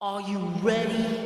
Are you ready?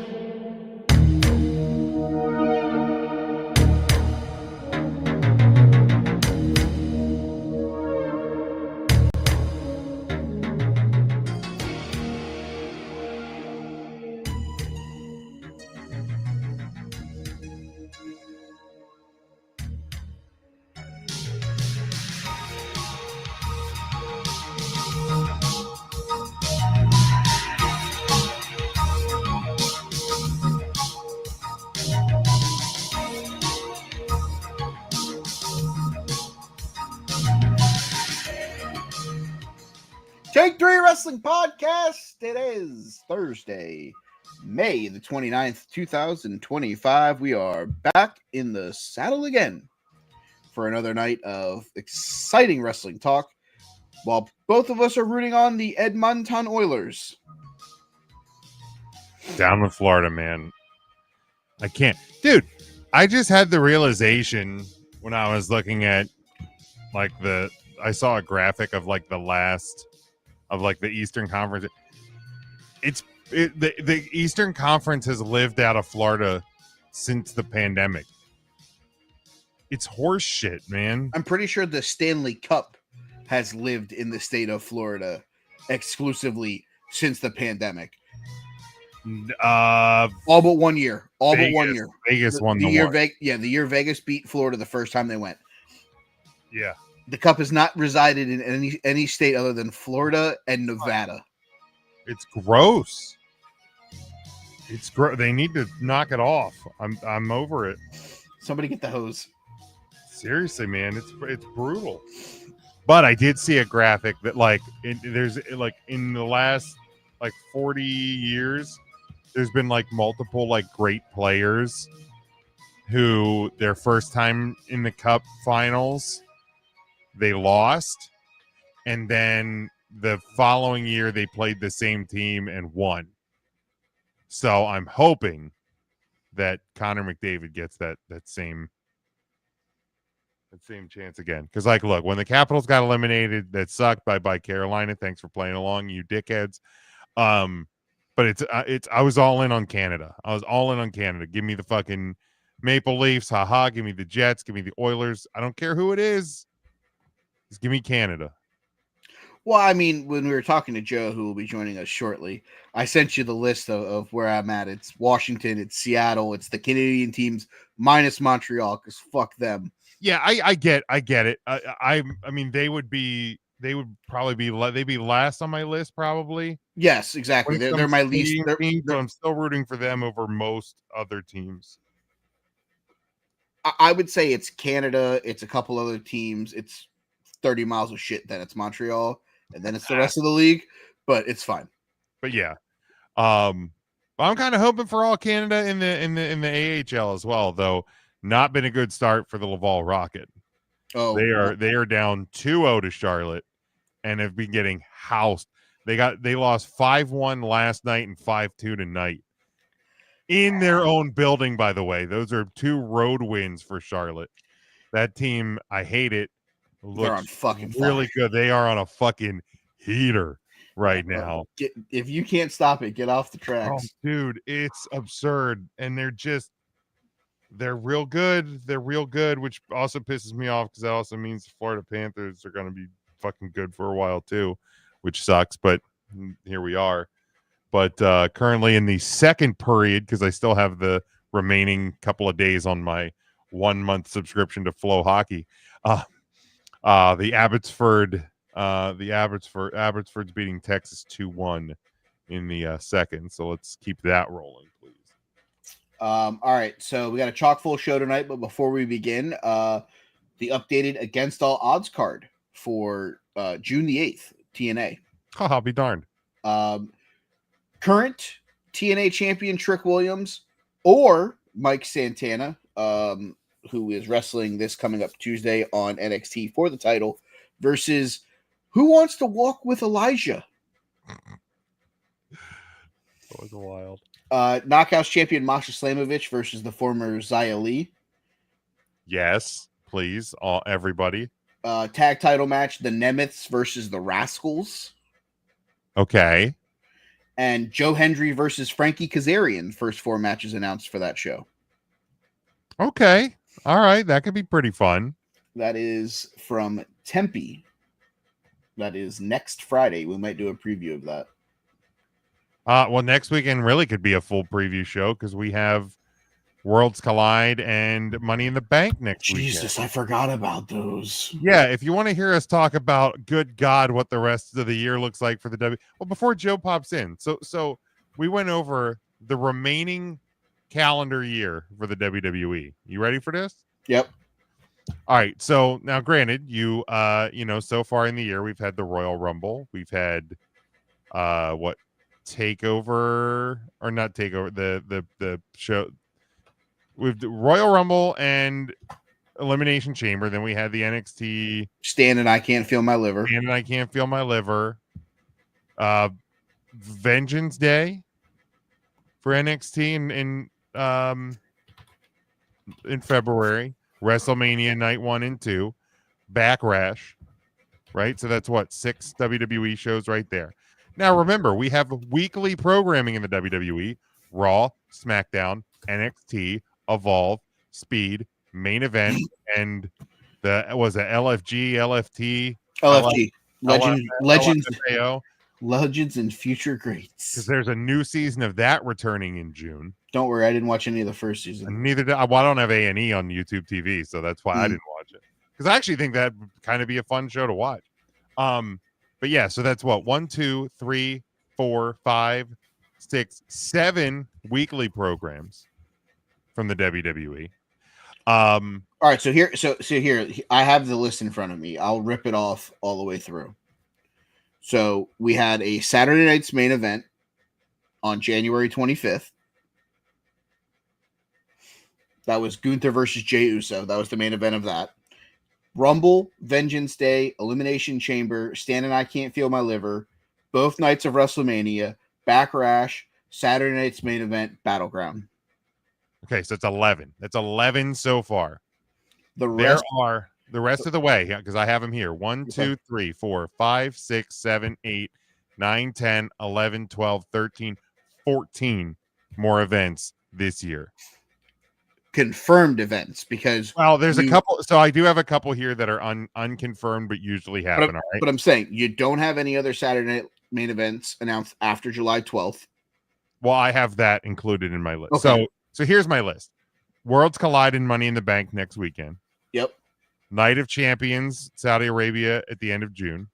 Take 3 Wrestling Podcast. It is Thursday, May the 29th, 2025. We are back in the saddle again for another night of exciting wrestling talk while both of us are rooting on the Edmonton Oilers. Down with Florida, man. I can't. Dude, I just had the realization when I was looking at I saw a graphic of the Eastern Conference. The Eastern Conference has lived out of Florida since the pandemic. It's horse shit, man. I'm pretty sure the Stanley Cup has lived in the state of Florida exclusively since the pandemic. All but 1 year. Vegas won the the year. one. The year Vegas beat Florida the first time they went. Yeah. The cup has not resided in any state other than Florida and Nevada. It's gross. It's gross. They need to knock it off. I'm over it. Somebody get the hose. Seriously, man, it's brutal. But I did see a graphic that there's in the last 40 years, there's been multiple great players who their first time in the cup finals they lost, and then the following year they played the same team and won. So I'm hoping that Connor McDavid gets that same chance again. Because look, when the Capitals got eliminated, that sucked. Bye Carolina. Thanks for playing along, you dickheads. But I was all in on Canada. Give me the fucking Maple Leafs, haha. Give me the Jets. Give me the Oilers. I don't care who it is. Just give me Canada. Well, I mean, when we were talking to Joe, who will be joining us shortly, I sent you the list of where I'm at. It's Washington, it's Seattle, it's the Canadian teams minus Montreal because fuck them. Yeah, I get it. I mean, they'd be last on my list probably. Yes, exactly. They're my least team, but I'm still rooting for them over most other teams. I would say it's Canada. It's a couple other teams. It's 30 miles of shit. Then it's Montreal, and then it's the rest of the league. But it's fine. But yeah, I'm kind of hoping for all Canada in the AHL as well, though. Not been a good start for the Laval Rocket. Oh, they are down 2-0 to Charlotte and have been getting housed. They lost 5-1 last night and 5-2 tonight in their own building. By the way, those are 2 road wins for Charlotte. That team, I hate it. They're on fucking really fire. good. They are on a fucking heater right now. If you can't stop it, get off the tracks. Oh, dude, it's absurd, and they're real good. They're real good, which also pisses me off because that also means the Florida Panthers are going to be fucking good for a while too, which sucks. But here we are. But currently in the second period, because I still have the remaining couple of days on my 1-month subscription to Flow Hockey. Abbotsford's beating Texas 2-1 in the second. So let's keep that rolling, please. All right, so we got a chock full show tonight, but before we begin, the updated Against All Odds card for June the 8th, TNA. Oh, I'll be darned. Current TNA champion Trick Williams or Mike Santana, who is wrestling this coming up Tuesday on NXT for the title, versus Who Wants to Walk with Elijah? That was wild. Knockouts champion Masha Slamovich versus the former Xia Li. Yes, please, everybody. Tag title match, the Nemeths versus the Rascals. Okay. And Joe Hendry versus Frankie Kazarian, first 4 matches announced for that show. Okay. All right. That could be pretty fun. That is from Tempe. That is next Friday. We might do a preview of that. Well, next weekend really could be a full preview show because we have Worlds Collide and Money in the Bank next weekend. Jesus, I forgot about those. Yeah, if you want to hear us talk about, good God, what the rest of the year looks like for the W. Well, before Joe pops in, so we went over the remaining calendar year for the WWE. You ready for this? Yep. All right. So now, granted, you so far in the year we've had the Royal Rumble, we've had Takeover or not Takeover, the show. We've the Royal Rumble and Elimination Chamber. Then we had the NXT Stan and I Can't Feel My Liver. And I Can't Feel My Liver. Vengeance Day for NXT in February. WrestleMania night 1 and 2. Backlash. Right? So that's 6 WWE shows right there. Now remember, we have weekly programming in the WWE: Raw, SmackDown, NXT, Evolve, Speed, Main Event, and LFG, Legends and Future Greats. Because there's a new season of that returning in June. Don't worry, I didn't watch any of the first season. And neither did I. Well, I don't have A&E on YouTube TV, so that's why I didn't watch it. Because I actually think that would kind of be a fun show to watch. But yeah, so that's 1, 2, 3, 4, 5, 6, 7 weekly programs from the WWE. All right, so here I have the list in front of me. I'll rip it off all the way through. So we had a Saturday night's main event on January 25th. That was Gunther versus Jey Uso. That was the main event of that. Rumble, Vengeance Day, Elimination Chamber, Stan and I Can't Feel My Liver, both nights of WrestleMania, Backlash, Saturday night's main event, Battleground. Okay, so it's 11. That's 11 so far. The rest of the way, because I have them here. 1, 2, 3, 4, 5, 6, 7, 8, 9, 10, 11, 12, 13, 14 more events this year. Confirmed events, because there's a couple. So I do have a couple here that are unconfirmed, but usually happen. All right. But I'm saying you don't have any other Saturday night main events announced after July 12th. Well, I have that included in my list. Okay. So here's my list: Worlds Collide and Money in the Bank next weekend. Yep. Night of Champions, Saudi Arabia at the end of June.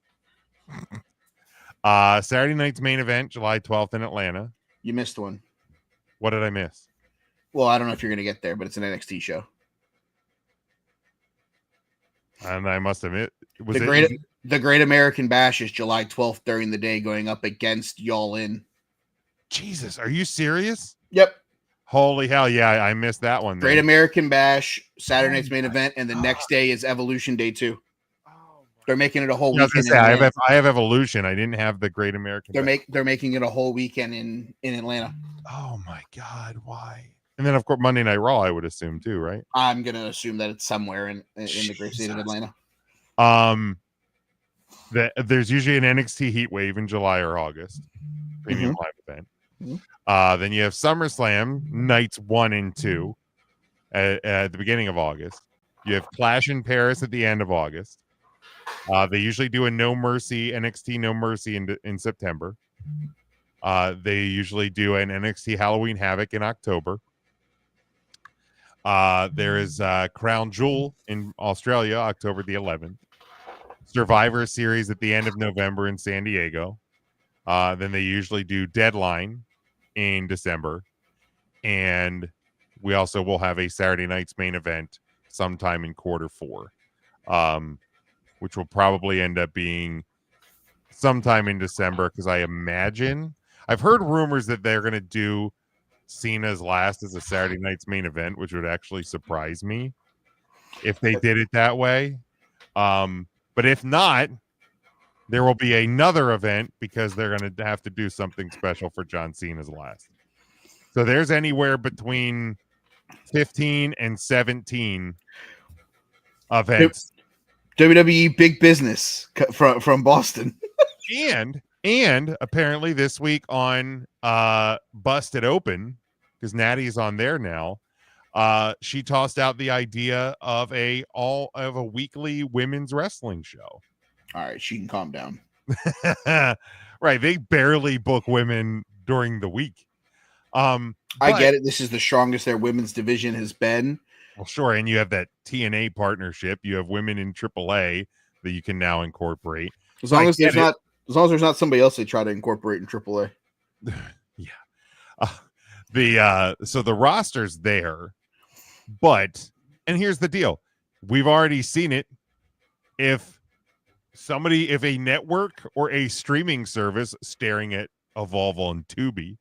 Saturday night's main event, July 12th in Atlanta. You missed one. What did I miss? Well, I don't know if you're going to get there, but it's an NXT show. And I must admit, the Great American Bash is July 12th during the day, going up against Y'all In. Jesus, are you serious? Yep. Holy hell, yeah, I missed that one. Great American Bash, Saturday night's main event, and the next day is Evolution Day 2. They're making it a whole weekend. I have Evolution. I didn't have the Great American. They're making it a whole weekend in Atlanta. Oh my God, why? And then, of course, Monday Night Raw, I would assume, too, right? I'm going to assume that it's somewhere in the great state of Atlanta. There's usually an NXT Heat Wave in July or August. Premium live event. Mm-hmm. Then you have SummerSlam, nights 1 and 2 at the beginning of August. You have Clash in Paris at the end of August. They usually do a No Mercy, NXT No Mercy in September. They usually do an NXT Halloween Havoc in October. There is Crown Jewel in Australia, October the 11th. Survivor Series at the end of November in San Diego. Then they usually do Deadline in December. And we also will have a Saturday night's main event sometime in Q4, which will probably end up being sometime in December, because I imagine I've heard rumors that they're going to do Cena's Last as a Saturday night's main event, which would actually surprise me if they did it that way. But if not, there will be another event, because they're going to have to do something special for John Cena's Last. So there's anywhere between 15 and 17 events. WWE Big Business from Boston. And And apparently this week on Busted Open, because Natty's on there now, she tossed out the idea of a weekly women's wrestling show. All right, she can calm down. Right, they barely book women during the week. I get it. This is the strongest their women's division has been. Well, sure, and you have that TNA partnership. You have women in AAA that you can now incorporate. As long as there's not somebody else they try to incorporate in AAA. Yeah. So the roster's there, but and here's the deal: we've already seen it. If a network or a streaming service staring at Evolve on Tubi,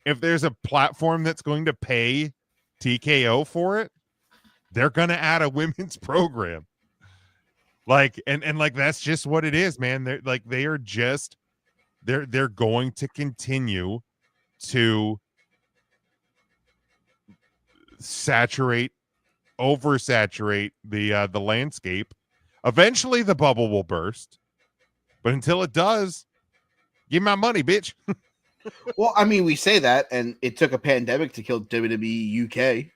if there's a platform that's going to pay TKO for it, they're going to add a women's program. Like, and like, that's just what it is, man. They're going to continue to oversaturate the landscape. Eventually the bubble will burst, but until it does, give my money, bitch. Well, I mean, we say that, and it took a pandemic to kill WWE UK.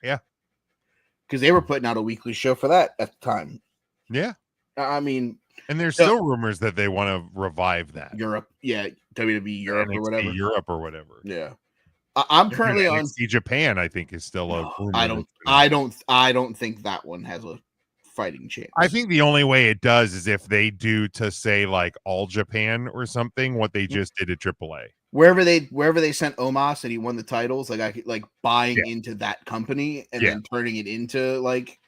Yeah. Because they were putting out a weekly show for that at the time. Yeah. I mean, and there's still rumors that they want to revive that. Europe. Yeah. WWE Europe NXT or whatever. Europe or whatever. Yeah. I'm currently on NXT Japan, I think, is still a rumor. I don't think that one has a fighting chance. I think the only way it does is if they do to say like All Japan or something, what they just did at AAA. Wherever they sent Omos and he won the titles, like buying into that company and then turning it into like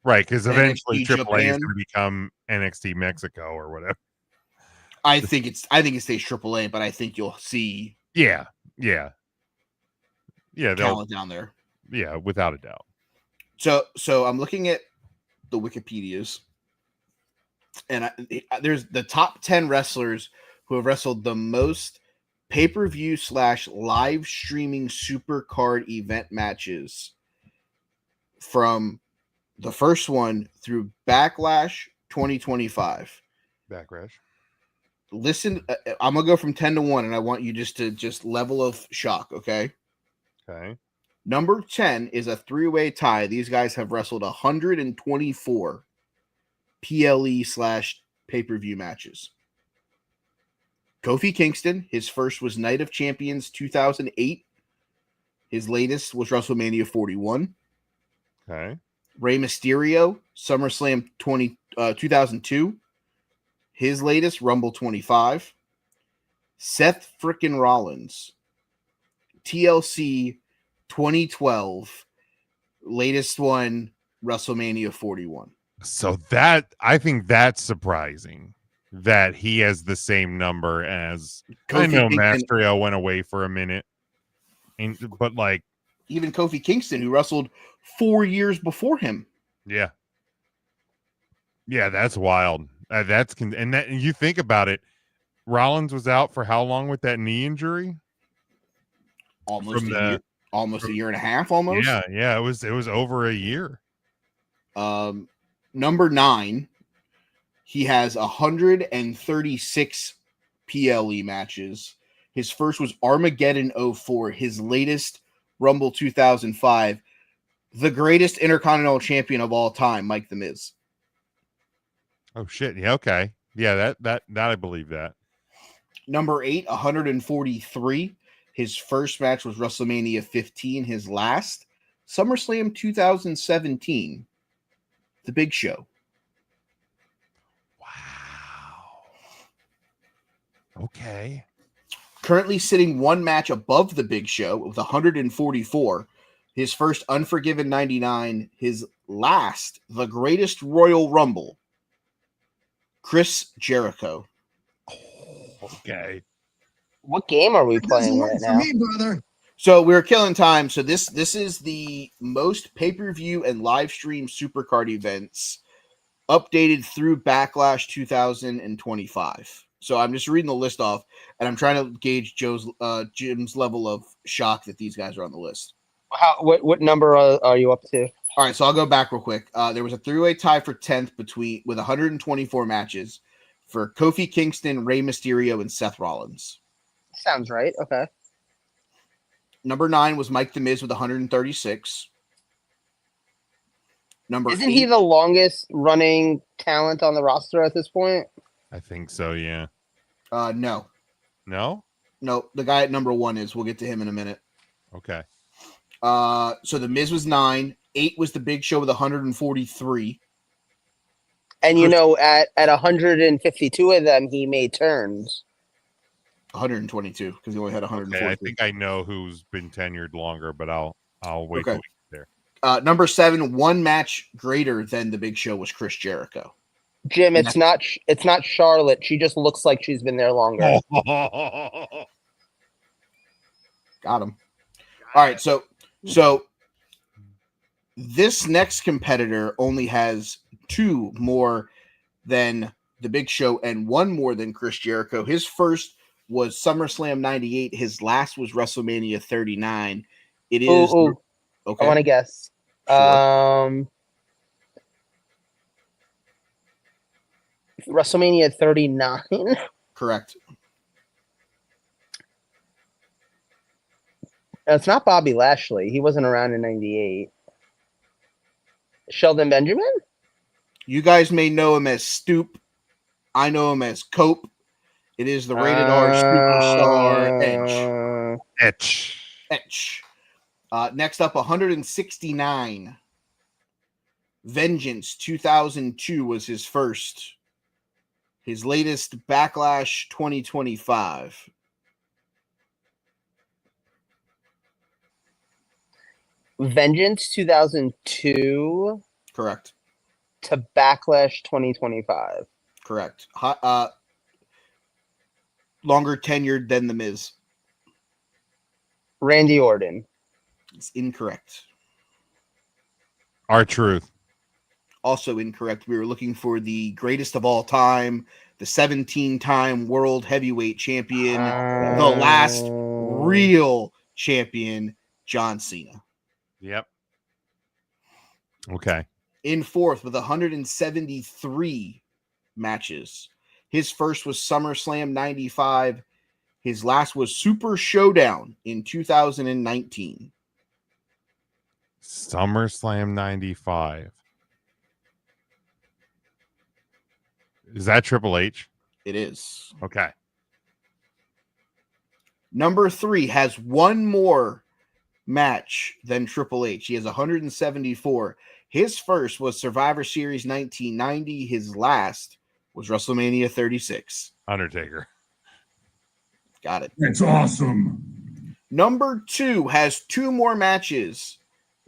right, because eventually NXT AAA is going to become NXT Mexico or whatever. I think it stays AAA, but I think you'll see talent down there. Yeah, without a doubt. So I'm looking at the Wikipedias, and there's the top 10 wrestlers who have wrestled the most pay-per-view / live streaming super card event matches from the first one through Backlash 2025. Backlash. Listen, I'm gonna go from 10 to 1, and I want you just level of shock, okay? Okay. Number 10 is a 3-way tie. These guys have wrestled 124 PLE / pay-per-view matches. Kofi Kingston, his first was Night of Champions 2008. His latest was WrestleMania 41. Okay. Rey Mysterio, SummerSlam 2002. His latest, Rumble 25. Seth frickin' Rollins, TLC 2012. Latest one, WrestleMania 41. So that, I think that's surprising that he has the same number as Kofi. I know Mysterio went away for a minute, but like even Kofi Kingston, who wrestled 4 years before him. Yeah, that's wild. And you think about it, Rollins was out for how long with that knee injury? Almost a year and a half. Almost. Yeah. It was over a year. Number 9. He has 136 PLE matches. His first was Armageddon 04. His latest, Rumble 2005. The greatest Intercontinental Champion of all time, Mike the Miz. Oh shit! Yeah, okay, yeah, that I believe that. Number 8, 143. His first match was WrestleMania 15. His last, SummerSlam 2017. The Big Show. Okay. Currently sitting one match above the Big Show with 144. His first, Unforgiven 99. His last, the Greatest Royal Rumble, Chris Jericho. Okay. What game are we playing right now? Me, brother. So we're killing time. So this is the most pay-per-view and live stream supercard events updated through Backlash 2025. So I'm just reading the list off, and I'm trying to gauge Jim's level of shock that these guys are on the list. What number are you up to? All right, so I'll go back real quick. There was a 3-way tie for 10th with 124 matches. for Kofi Kingston, Rey Mysterio, and Seth Rollins. Sounds right. Okay. Number 9 was Mike The Miz with 136. Number Isn't 8, he the longest running talent on the roster at this point? I think so. Yeah. no. No. No, the guy at number 1 is. We'll get to him in a minute. Okay. So The Miz was 9. 8 was the Big Show with 143. And you know, at 152 of them, he made turns. 122 because he only had 143. Okay, I think I know who's been tenured longer, but I'll wait till we get there. Number 7, one match greater than the Big Show was Chris Jericho. Jim, it's not Charlotte. She just looks like she's been there longer. Got him. All right, so this next competitor only has 2 more than the Big Show and 1 more than Chris Jericho. His first was SummerSlam 98. His last was WrestleMania 39. It is okay. I want to guess. Sure. WrestleMania 39. Correct. It's not Bobby Lashley. He wasn't around in 98. Sheldon Benjamin? You guys may know him as Stoop. I know him as Cope. It is the rated R superstar Edge. Next up, 169. Vengeance 2002 was his first. His latest, Backlash 2025. Vengeance 2002 Correct. to Backlash 2025. Correct. Longer tenured than The Miz. Randy Orton. It's incorrect. R-Truth. Also incorrect. We were looking for the greatest of all time, the 17-time world heavyweight champion, the last real champion, John Cena. Yep. Okay. In fourth with 173 matches. His first was SummerSlam 95. His last was Super Showdown in 2019. SummerSlam 95. Is that Triple H? It is. Okay. Number 3 has 1 more match than Triple H. He has 174. His first was Survivor Series 1990. His last was WrestleMania 36. Undertaker. Got it. That's awesome. Number 2 has 2 more matches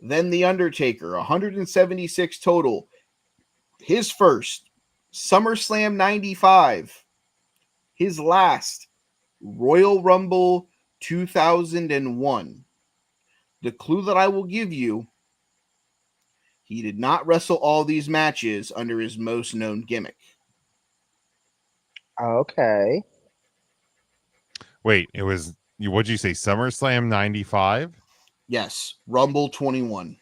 than The Undertaker. 176 total. His first, SummerSlam 95. His last, Royal Rumble 2001. The clue that I will give you, he did not wrestle all these matches under his most known gimmick. Okay. Wait, it was, what'd you say, SummerSlam 95? Yes, Rumble 21.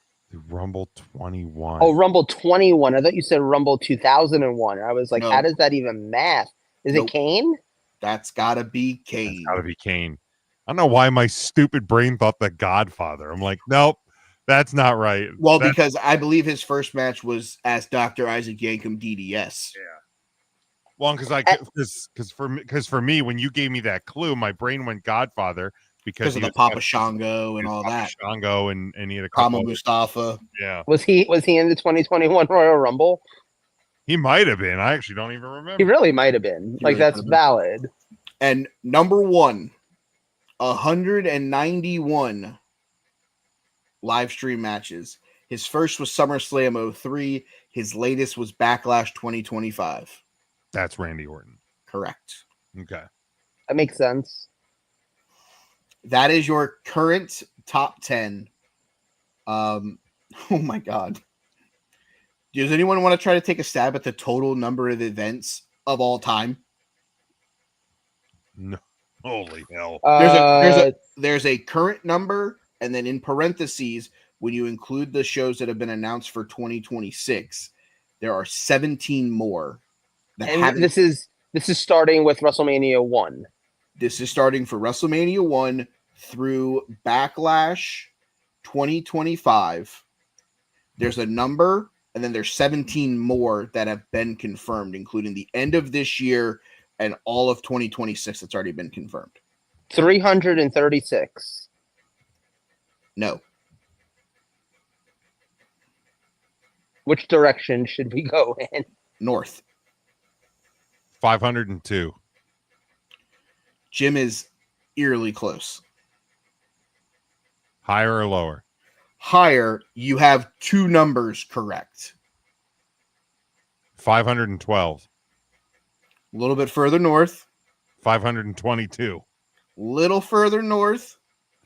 Rumble 21. Oh, Rumble 21. I thought you said Rumble 2001. I was like, No. how does that even math? Is Nope. it Kane? That's got to be Kane. It's gotta be Kane. I don't know why my stupid brain thought The Godfather. I'm like, nope, that's not right. Well, That's, because I believe his first match was as Dr. Isaac Yankem DDS. well, because for me, when you gave me that clue, my brain went Godfather because Because of he the was- Papa Shango and all Papa that. Shango and he had a Kama couple other- Mustafa. yeah. Was he in the 2021 Royal Rumble? He might have been. I actually don't even He remember. really might have been. He Like, really that's might have been. valid. And number 1, 191 live stream matches. His first was SummerSlam 03. His latest was Backlash 2025. That's Randy Orton. Correct. Okay. That makes sense. That is your current top 10. Oh my God. Does anyone want to try to take a stab at the total number of events of all time? No. Holy hell. There's a current number, and then in parentheses, when you include the shows that have been announced for 2026, there are 17 more that And haven't. this This is starting with WrestleMania 1. This is starting for WrestleMania 1 through Backlash 2025. There's a number, and then there's 17 more that have been confirmed, including the end of this year and all of 2026 that's already been confirmed. 336. No. Which direction should we go in? North. 502. Jim is eerily close. Higher or lower? Higher, you have two numbers correct. 512. A little bit further north. 522. Little further north.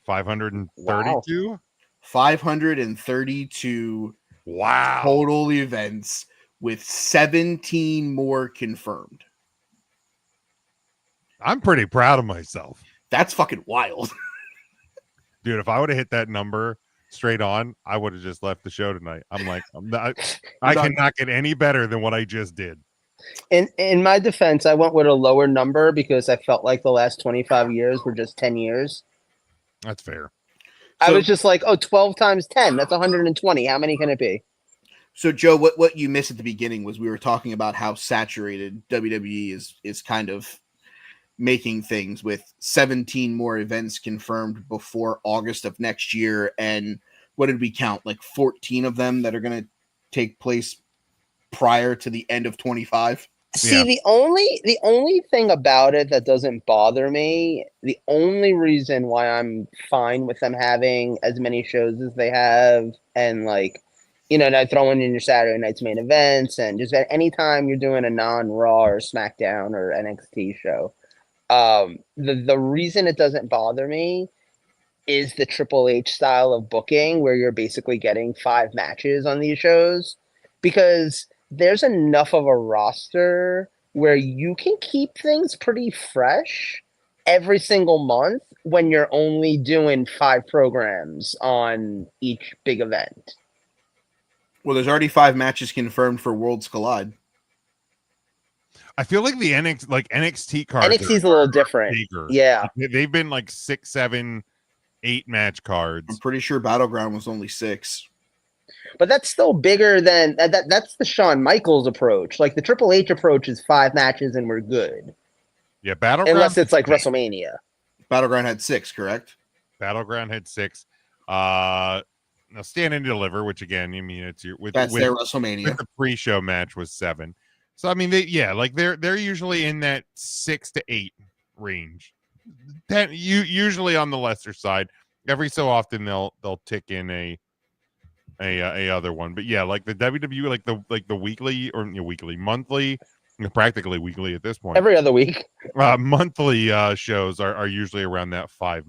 532. 532 Wow. total events with 17 more confirmed. I'm pretty proud of myself. That's fucking wild. Dude, if I would have hit that number straight on, I would have just left the show tonight. I'm like, I cannot get any better than what I just did. In my defense, I went with a lower number because I felt like the last 25 years were just 10 years. That's fair. I was just like, 12 times 10. That's 120. How many can it be? So, Joe, what you missed at the beginning was we were talking about how saturated WWE is kind of making things with 17 more events confirmed before August of next year. And what did we count? Like 14 of them that are going to take place prior to the end of 25. See, Yeah. the only thing about it that doesn't bother me, the only reason why I'm fine with them having as many shows as they have, and like, not throwing in your Saturday night's main events, and just at any time you're doing a non-Raw or SmackDown or NXT show, the reason it doesn't bother me is the Triple H style of booking, where you're basically getting 5 matches on these shows, because there's enough of a roster where you can keep things pretty fresh every single month when you're only doing 5 programs on each big event. Well, there's already 5 matches confirmed for Worlds Collide. I feel like the NXT cards NXT's a little different. bigger. Yeah. They've been like 6, 7, 8 match I'm cards. pretty sure Battleground was only 6. But that's still bigger than that's the Shawn Michaels approach. Like the Triple H approach is 5 matches and we're good. Yeah, Battleground. Unless it's like WrestleMania. Battleground had 6, correct? Battleground had 6. Now Stand and Deliver, which again, you mean it's That's their WrestleMania. with the pre-show match was 7. So I mean, they're usually in that 6 to 8 range. That usually on the lesser side. Every so often they'll tick in a other one, but yeah, like the WWE, like the weekly or weekly, monthly, practically weekly at this point. Every other week. Monthly shows are usually around that 5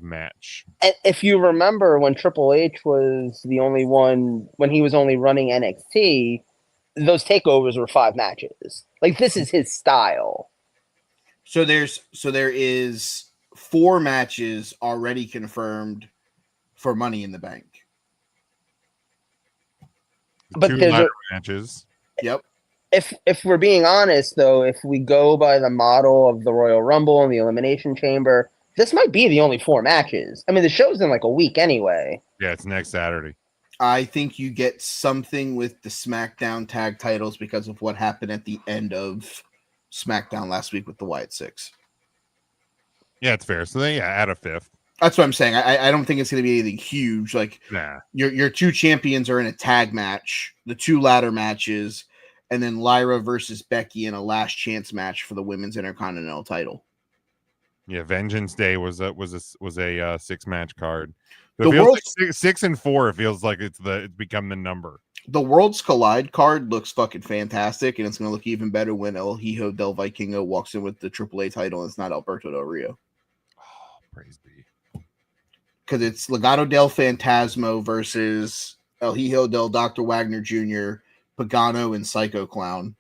match. And if you remember when Triple H was the only one, when he was only running NXT, those takeovers were 5 matches. Like this is his style. So there is 4 matches already confirmed for Money in the Bank. But 2 there's ladder matches. Yep. If we're being honest, though, if we go by the model of the Royal Rumble and the Elimination Chamber, this might be the only 4 matches. I mean, the show's in like a week anyway. Yeah, it's next Saturday. I think you get something with the SmackDown tag titles because of what happened at the end of SmackDown last week with the Wyatt 6. Yeah, it's fair. So then, add a 5th. That's what I'm saying. I don't think it's going to be anything huge. Like Nah. your 2 champions are in a tag match, the 2 ladder matches, and then Lyra versus Becky in a last chance match for the women's Intercontinental title. Yeah, Vengeance Day was a 6 match card. So The it feels World's- like 6 and 4. It feels like it's become the number. The Worlds Collide card looks fucking fantastic, and it's going to look even better when El Hijo del Vikingo walks in with the AAA title and it's not Alberto Del Rio. Oh, praise be. Because it's Legado del Fantasma versus El Hijo del Dr. Wagner Jr., Pagano, and Psycho Clown.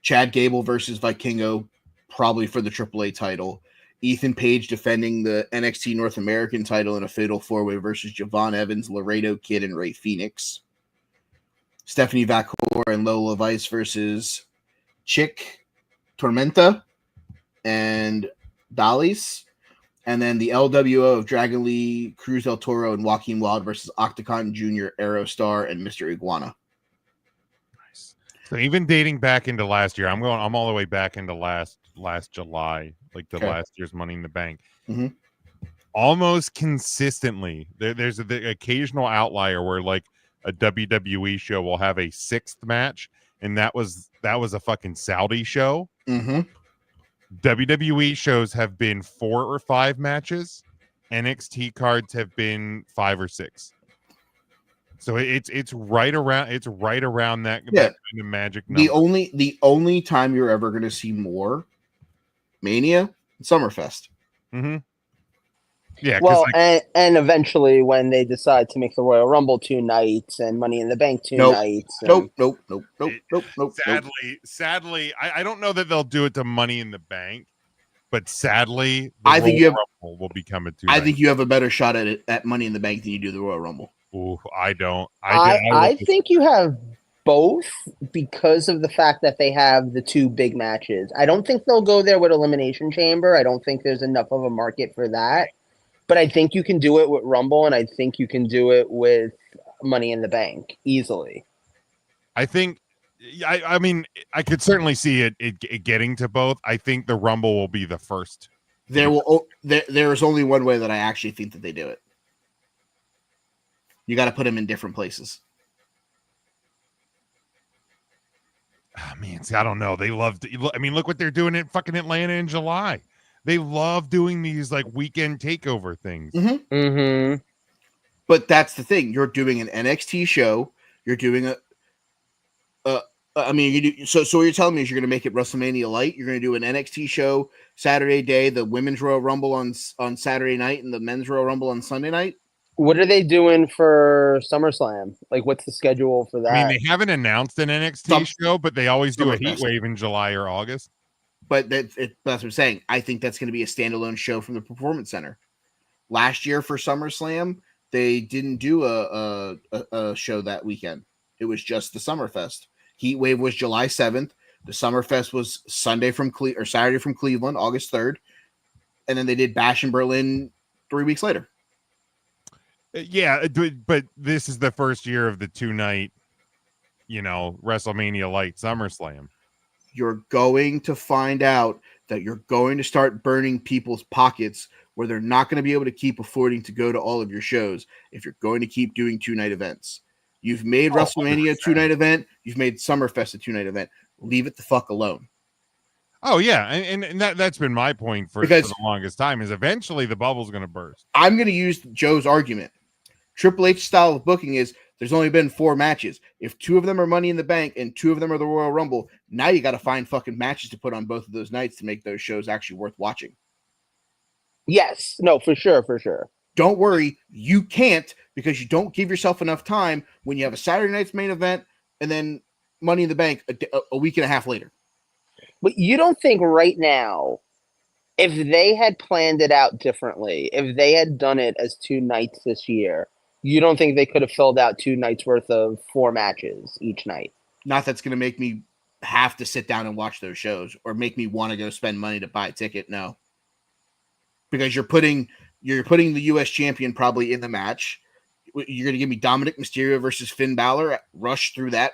Chad Gable versus Vikingo, probably for the AAA title. Ethan Page defending the NXT North American title in a fatal 4-way versus Javon Evans, Laredo Kid, and Ray Phoenix. Stephanie Vacor and Lola Vice versus Chick, Tormenta and Dolly's, and then the LWO of Dragon Lee, Cruz del Toro, and Joaquin Wild versus Octocon Jr., Aerostar, and Mr. Iguana. Nice. So even dating back into last year, I'm all the way back into last July, like the last year's Money in the Bank. Mm-hmm. Almost consistently, there's the occasional outlier where like a WWE show will have a sixth match, and that was a fucking Saudi show. Mm-hmm. WWE shows have been 4 or 5 matches. NXT cards have been 5 or 6. So it's right around that, Yeah. that kind of magic number. The only time you're ever going to see more Mania and Summerfest. Mm-hmm. Yeah. Well, like, and eventually when they decide to make the Royal Rumble 2 nights and Money in the Bank 2 nights. Nope. Sadly, I don't know that they'll do it to Money in the Bank, but sadly, I think Rumble will become a 2 I think you have a better shot at it at Money in the Bank than you do the Royal Rumble. Ooh, I don't. I think you have both because of the fact that they have the 2 big matches. I don't think they'll go there with Elimination Chamber. I don't think there's enough of a market for that. But I think you can do it with Rumble, and I think you can do it with Money in the Bank easily. I think, I mean, I could certainly see it getting to both. I think the Rumble will be the first. There is only one way that I actually think that they do it. You got to put them in different places. Oh, man, see, I don't know. They love to, I mean, look what they're doing in fucking Atlanta in July. They love doing these like weekend takeover things. Mm-hmm. Mm-hmm. But that's the thing. You're doing an NXT show. You're doing so what you're telling me is you're going to make it WrestleMania Light. You're going to do an NXT show Saturday day, the Women's Royal Rumble on Saturday night, and the Men's Royal Rumble on Sunday night. What are they doing for SummerSlam? Like, what's the schedule for that? I mean, they haven't announced an NXT show, but they always do a heat wave in July or August. But that's what I'm saying. I think that's going to be a standalone show from the Performance Center. Last year for SummerSlam, they didn't do a show that weekend. It was just the Summerfest. Heat Wave was July 7th. The Summerfest was Saturday from Cleveland, August 3rd. And then they did Bash in Berlin 3 weeks later. Yeah, but this is the first year of the 2-night, WrestleMania Light SummerSlam. You're going to find out that you're going to start burning people's pockets where they're not going to be able to keep affording to go to all of your shows if you're going to keep doing 2-night events. You've made WrestleMania a 2-night event. You've made Summerfest a 2-night event. Leave it the fuck alone. Oh, yeah. And that's been my point for the longest time is eventually the bubble's going to burst. I'm going to use Joe's argument. Triple H style of booking is there's only been 4 matches. If 2 of them are Money in the Bank and 2 of them are the Royal Rumble, now you got to find fucking matches to put on both of those nights to make those shows actually worth watching. Yes. No, for sure. Don't worry. You can't because you don't give yourself enough time when you have a Saturday night's main event and then Money in the Bank a week and a half later. But you don't think right now, if they had planned it out differently, if they had done it as 2 nights this year, you don't think they could have filled out 2 nights worth of 4 matches each night? Not that's going to make me have to sit down and watch those shows or make me want to go spend money to buy a ticket. No, because you're putting the U.S. champion probably in the match. You're going to give me Dominic Mysterio versus Finn Balor. Rush through that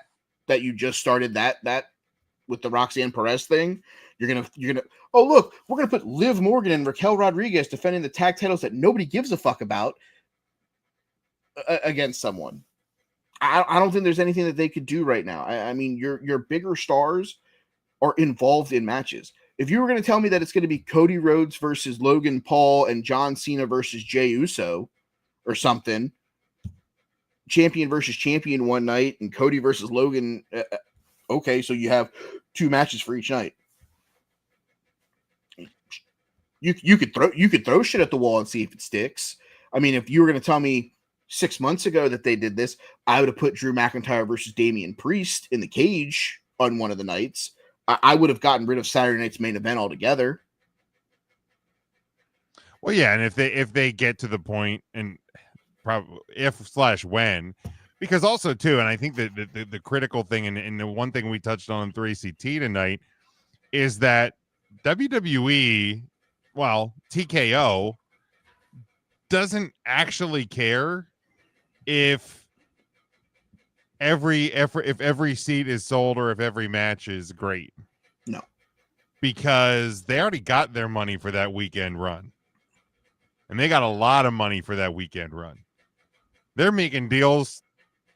you just started that with the Roxanne Perez thing. You're gonna. Oh look, we're gonna put Liv Morgan and Raquel Rodriguez defending the tag titles that nobody gives a fuck about against someone. I don't think there's anything that they could do right now. I mean, your bigger stars are involved in matches. If you were going to tell me that it's going to be Cody Rhodes versus Logan Paul and John Cena versus Jey Uso or something, champion versus champion one night and Cody versus Logan, okay, so you have 2 matches for each night. You could throw shit at the wall and see if it sticks. I mean, if you were going to tell me 6 months ago that they did this, I would have put Drew McIntyre versus Damian Priest in the cage on one of the nights. I would have gotten rid of Saturday night's main event altogether. Well, yeah, and if they get to the point, and probably if/when, because also too, and I think that the critical thing and the one thing we touched on in 3CT tonight is that WWE, well, TKO doesn't actually care if every seat is sold or if every match is great. No. Because they already got their money for that weekend run. And they got a lot of money for that weekend run. They're making deals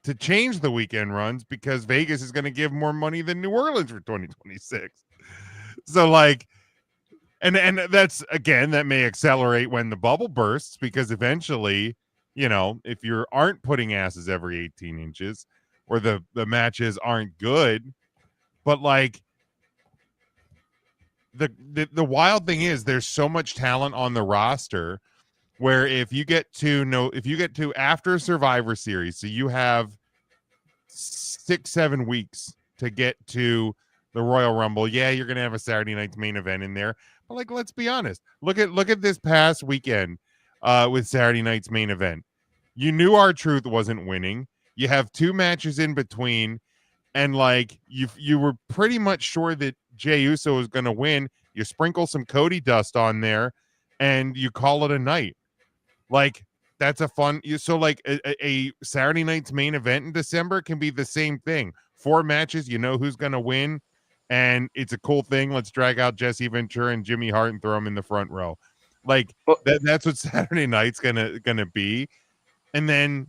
to change the weekend runs because Vegas is going to give more money than New Orleans for 2026. So like, and that's, again, that may accelerate when the bubble bursts, because eventually, you know, if you aren't putting asses every 18 inches or the matches aren't good, but like the wild thing is there's so much talent on the roster where if you get to after Survivor Series, so you have 6-7 weeks to get to the Royal Rumble. Yeah, you're gonna have a Saturday night's main event in there, but like, let's be honest. Look at this past weekend with Saturday night's main event. You knew R-Truth wasn't winning. You have 2 matches in between, and like you were pretty much sure that Jey Uso was gonna win. You sprinkle some Cody dust on there, and you call it a night. Like, that's a fun. So like a Saturday night's main event in December can be the same thing. 4 matches, you know who's going to win, and it's a cool thing. Let's drag out Jesse Ventura and Jimmy Hart and throw them in the front row. Like that's what Saturday night's gonna be. And then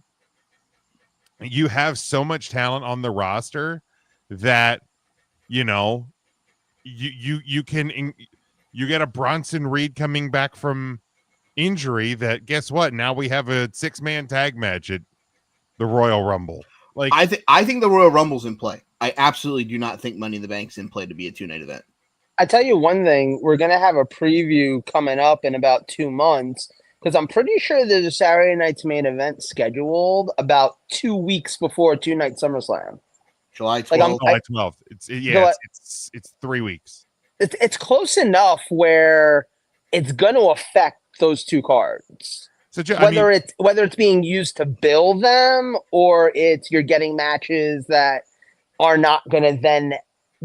you have so much talent on the roster that, you know, you get a Bronson Reed coming back from injury that, guess what, now we have a 6-man tag match at the Royal Rumble. Like, I think the Royal Rumble's in play. I absolutely do not think Money in the Bank's in play to be a 2-night event. I tell you one thing, we're gonna have a preview coming up in about 2 months, because I'm pretty sure there's a Saturday night's main event scheduled about 2 weeks before 2-night SummerSlam. July 12th. Like July 12th. It's 3 weeks. It's close enough where it's going to affect those 2 cards. So whether it's being used to build them, or you're getting matches that are not going to then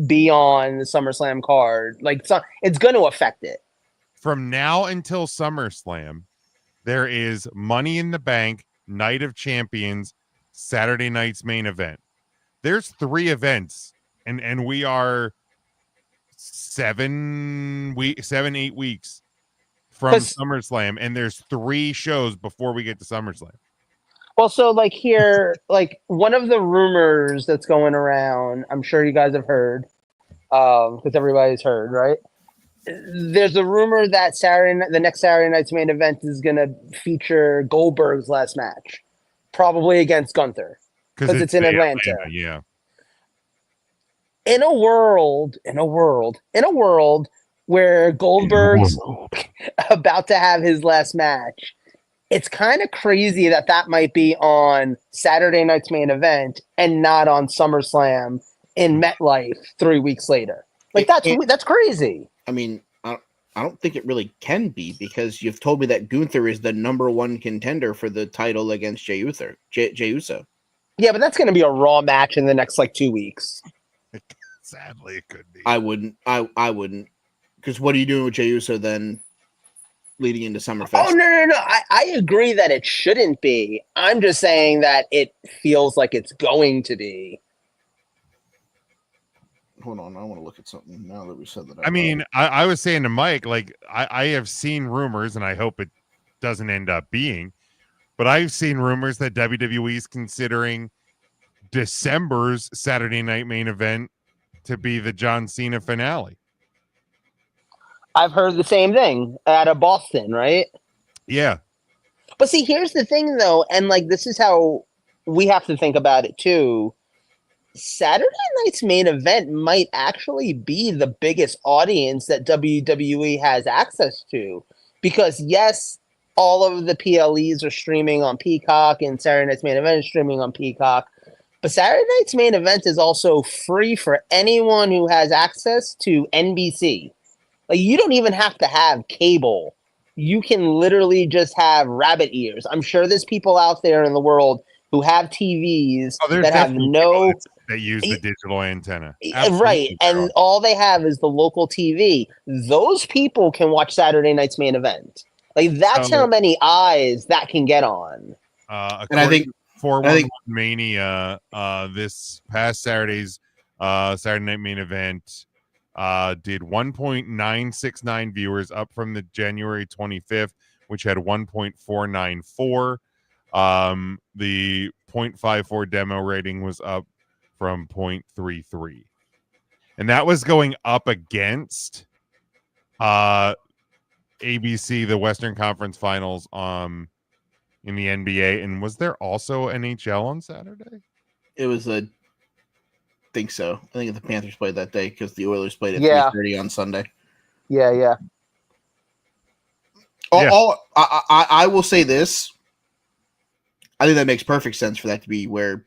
be on the SummerSlam card. Like, so it's going to affect it. From now until SummerSlam, there is Money in the Bank, Night of Champions, Saturday night's main event. There's 3 events, and we are 7-8 weeks from SummerSlam, and there's 3 shows before we get to SummerSlam. Well, so like here, like one of the rumors that's going around, I'm sure you guys have heard, because everybody's heard, right? There's a rumor that the next Saturday night's main event is going to feature Goldberg's last match, probably against Gunther, because it's in Atlanta. Yeah. In a world where Goldberg's about to have his last match, it's kind of crazy that might be on Saturday night's main event and not on SummerSlam in MetLife 3 weeks later. Like, that's crazy. I mean, I don't think it really can be, because you've told me that Gunther is the number 1 contender for the title against Jey Uso. Yeah, but that's going to be a Raw match in the next 2 weeks. Sadly, it could be. I wouldn't. Because what are you doing with Jey Uso then leading into Summerfest? Oh, no. I agree that it shouldn't be. I'm just saying that it feels like it's going to be. Hold on, I want to look at something now that we said that. I mean, I was saying to Mike, like, I have seen rumors, and I hope it doesn't end up being, but I've seen rumors that WWE is considering December's Saturday night main event to be the John Cena finale. I've heard the same thing out of Boston, right? Yeah. But see, here's the thing, though, and like this is how we have to think about it too. Saturday night's main event might actually be the biggest audience that WWE has access to, because yes, all of the PLEs are streaming on Peacock, and Saturday night's main event is streaming on Peacock. But Saturday night's main event is also free for anyone who has access to NBC. Like, you don't even have to have cable. You can literally just have rabbit ears. I'm sure there's people out there in the world who have TVs Oh, there's that have definitely no people that use the digital antenna. right, Absolutely, there and are. all they have is the local TV. Those people can watch Saturday night's main event. Like that's how So, many eyes that can get on. And I according think to I 411 think Mania, this past Saturday's Saturday Night Main Event did 1.969 viewers, up from the January 25th, which had 1.494. The 0.54 demo rating was up from 0.33. And that was going up against ABC, the Western Conference Finals in the NBA. And was there also NHL on Saturday? it was a think so. I think the Panthers played that day because the Oilers played at Yeah. 3:30 on Sunday. Yeah. Yeah. I will say this. I think that makes perfect sense for that to be where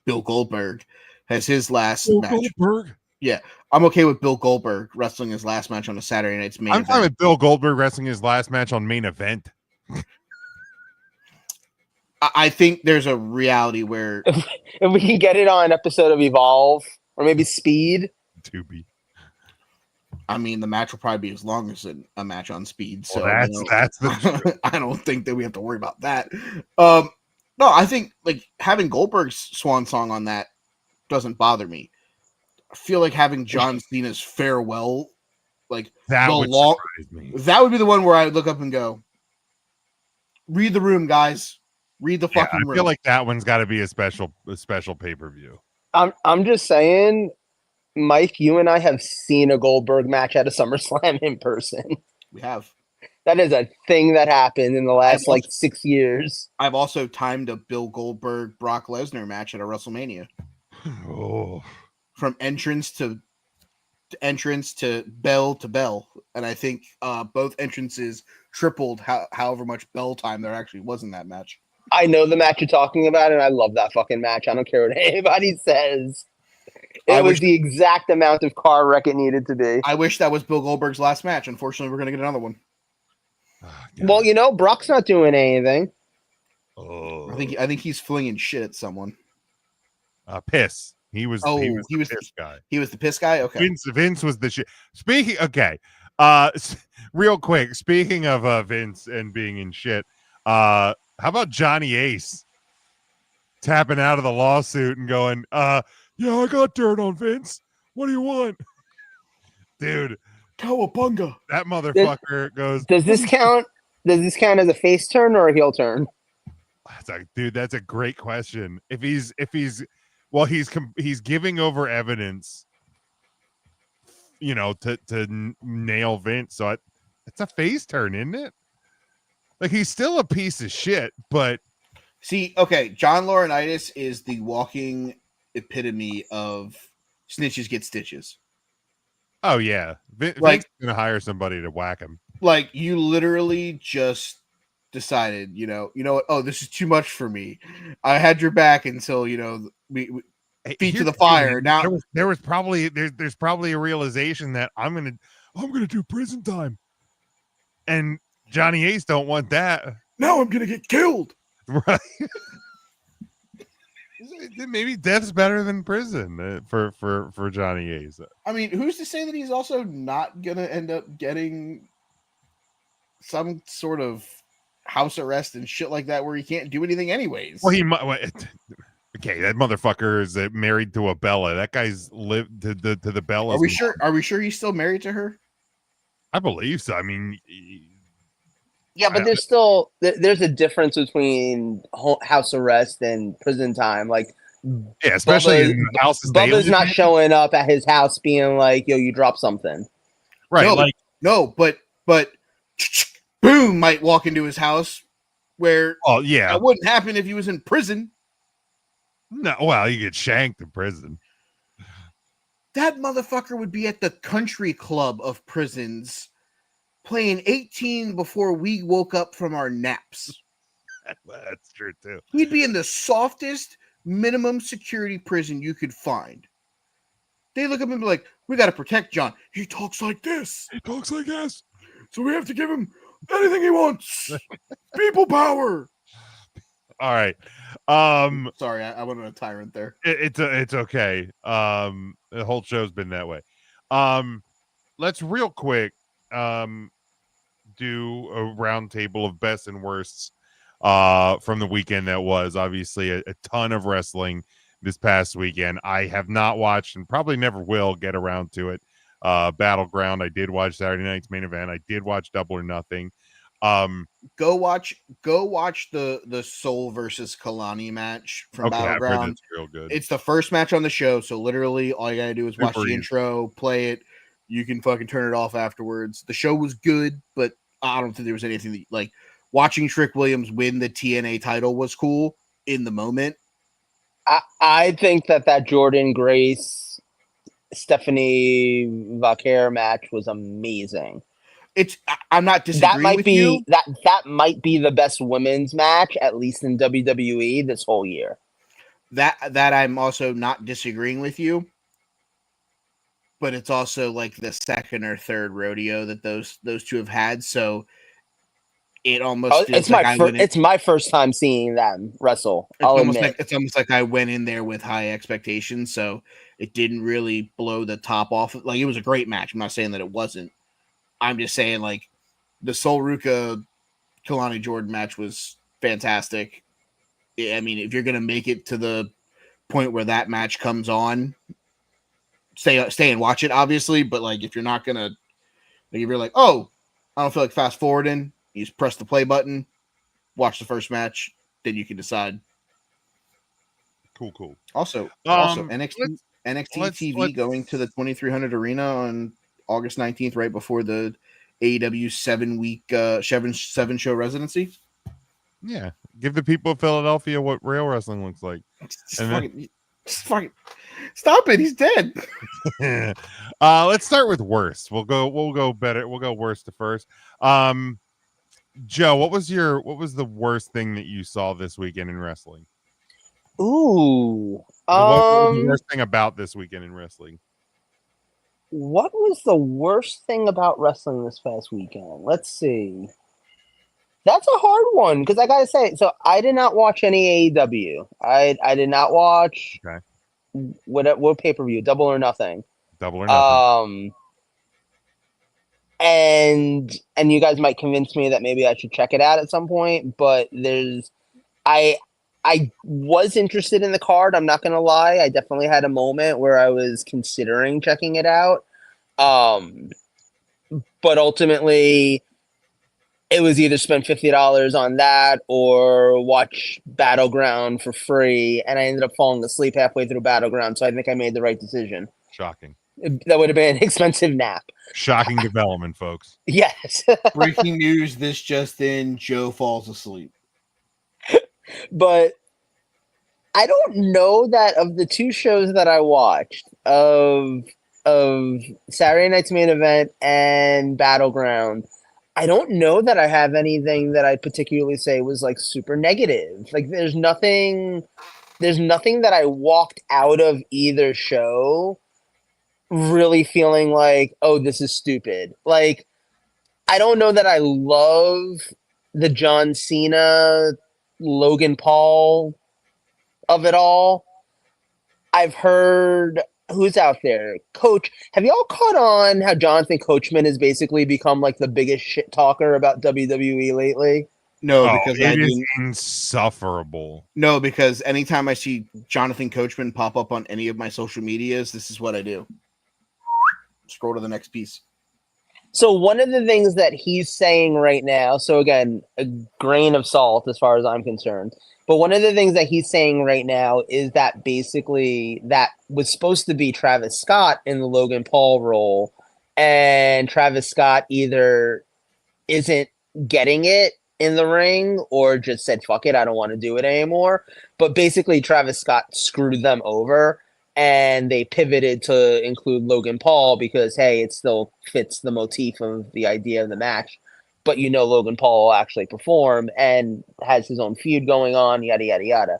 Bill Goldberg has his last match. Goldberg. Yeah, I'm okay with Bill Goldberg wrestling his last match on a Saturday night's main I'm event. fine with Bill Goldberg wrestling his last match on main event. I think there's a reality where If we can get it on an episode of Evolve or maybe Speed. To be. I mean the match will probably be as long as a match on Speed. So Well, that's the truth. I don't think that we have to worry about that. No, I think like having Goldberg's swan song on that doesn't bother me. I feel like having John Cena's farewell, like That the would long, surprise me. that would be the one where I would look up and go, read the room, guys. Read the Yeah, fucking I room. feel like that one's got to be a special pay-per-view. I'm just saying, Mike, you and I have seen a Goldberg match at a SummerSlam in person. We have. That is a thing that happened in the last also- 6 years. I've also timed a Bill Goldberg Brock Lesnar match at a WrestleMania. Oh, From entrance to bell, and I think both entrances tripled however much bell time there actually was in that match. I know the match you're talking about, and I love that fucking match. I don't care what anybody says. It was the exact amount of car wreck it needed to be. I wish that was Bill Goldberg's last match. Unfortunately, we're gonna get another one. Well, Brock's not doing anything. Oh, I think he's flinging shit at someone. Piss. He was the was piss guy. He was the piss guy. Okay. Vince was the shit. Speaking, okay, real quick. Speaking of Vince and being in shit, how about Johnny Ace tapping out of the lawsuit and going, yeah, I got dirt on Vince. What do you want, dude? Cowabunga. That motherfucker goes. Does this count? Does this count as a face turn or a heel turn? Dude, that's a great question. If he's he's giving over evidence, to nail Vince. So it's a face turn, isn't it? Like he's still a piece of shit, but see, okay, John Laurinaitis is the walking epitome of snitches get stitches. oh yeah, Vince is gonna hire somebody to whack him. Like you literally just decided, you know what? Oh, this is too much for me. I had your back until we feet to the fire. Now there's probably a realization that I'm gonna do prison time, and Johnny Ace don't want that. Now I'm gonna get killed. Right. Maybe death's better than prison for Johnny Ace. I mean, who's to say that he's also not gonna end up getting some sort of house arrest and shit like that where he can't do anything anyways? Well, he might. Okay, that motherfucker is married to a Bella. That guy's lived to the Bella. Are we sure he's still married to her? I believe so. I mean, yeah, but there's a difference between house arrest and prison time. Like, yeah, especially in houses. Bubba's not showing up at his house being like, "Yo, you dropped something." Right? But boom might walk into his house where. Oh yeah, that wouldn't happen if he was in prison. No, well, you get shanked in prison. That motherfucker would be at the country club of prisons playing 18 before we woke up from our naps. That's true, too. He'd be in the softest minimum security prison you could find. They look up and be like, we got to protect John. He talks like this. He talks like this. So we have to give him anything he wants. People power. All right. Sorry, I went on a tyrant there. It's okay. The whole show's been that way. Let's real quick do a round table of best and worsts from the weekend that was. Obviously a ton of wrestling this past weekend. I have not watched and probably never will get around to it. Battleground, I did watch Saturday night's main event. I did watch Double or Nothing. Go watch the Soul versus Kalani match from Okay, I've heard Battleground. that's real good. It's the first match on the show, so literally all you gotta do is watch Super the easy. intro, play it. You can fucking turn it off afterwards. The show was good, but I don't think there was anything that, like, watching Trick Williams win the TNA title was cool in the moment. I think that Jordan Grace Stephanie Vaquer match was amazing. I'm not disagreeing with you. That might be the best women's match, at least in WWE this whole year. That I'm also not disagreeing with you. But it's also like the second or third rodeo that those two have had, so it almost feels it's my first time seeing them wrestle. It's almost like I went in there with high expectations, so it didn't really blow the top off. Like, it was a great match. I'm not saying that it wasn't. I'm just saying, like, the Sol Ruca Kalani Jordan match was fantastic. I mean, if you're gonna make it to the point where that match comes on, stay and watch it, obviously. But, like, if you're not gonna, like, if you're like, oh, I don't feel like fast forwarding, you just press the play button, watch the first match, then you can decide. Cool. Also, NXT TV going to the 2300 Arena on August 19th, right before the AEW 7-week 7-show residency. Yeah, give the people of Philadelphia what real wrestling looks like. Just fucking stop it. He's dead. Let's start with worst. We'll go better. We'll go worst to first. Joe, what was the worst thing that you saw this weekend in wrestling? Ooh. What was the worst thing about this weekend in wrestling? What was the worst thing about wrestling this past weekend? Let's see. That's a hard one, because I gotta say, so I did not watch any AEW. I did not watch what pay-per-view, Double or Nothing. Double or Nothing. And you guys might convince me that maybe I should check it out at some point, but I was interested in the card, I'm not gonna lie. I definitely had a moment where I was considering checking it out. But ultimately it was either spend $50 on that or watch Battleground for free, and I ended up falling asleep halfway through Battleground, so I think I made the right decision. Shocking. That would have been an expensive nap. Shocking development, folks. Yes. Breaking news, this just in, Joe falls asleep. But I don't know that of the two shows that I watched, of Saturday night's main event and Battleground, I don't know that I have anything that I particularly say was like super negative. Like, there's nothing that I walked out of either show really feeling like, oh, this is stupid. Like, I don't know that I love the John Cena, Logan Paul of it all. I've heard, who's out there? Coach. Have y'all caught on how Jonathan Coachman has basically become like the biggest shit talker about WWE lately? No, because it is insufferable. No, because anytime I see Jonathan Coachman pop up on any of my social medias, this is what I do. Scroll to the next piece. So one of the things that he's saying right now, so again, a grain of salt as far as I'm concerned, but one of the things that he's saying right now is that basically that was supposed to be Travis Scott in the Logan Paul role, and Travis Scott either isn't getting it in the ring or just said, fuck it, I don't want to do it anymore. But basically Travis Scott screwed them over, and they pivoted to include Logan Paul because, hey, it still fits the motif of the idea of the match. But Logan Paul will actually perform and has his own feud going on, yada, yada, yada.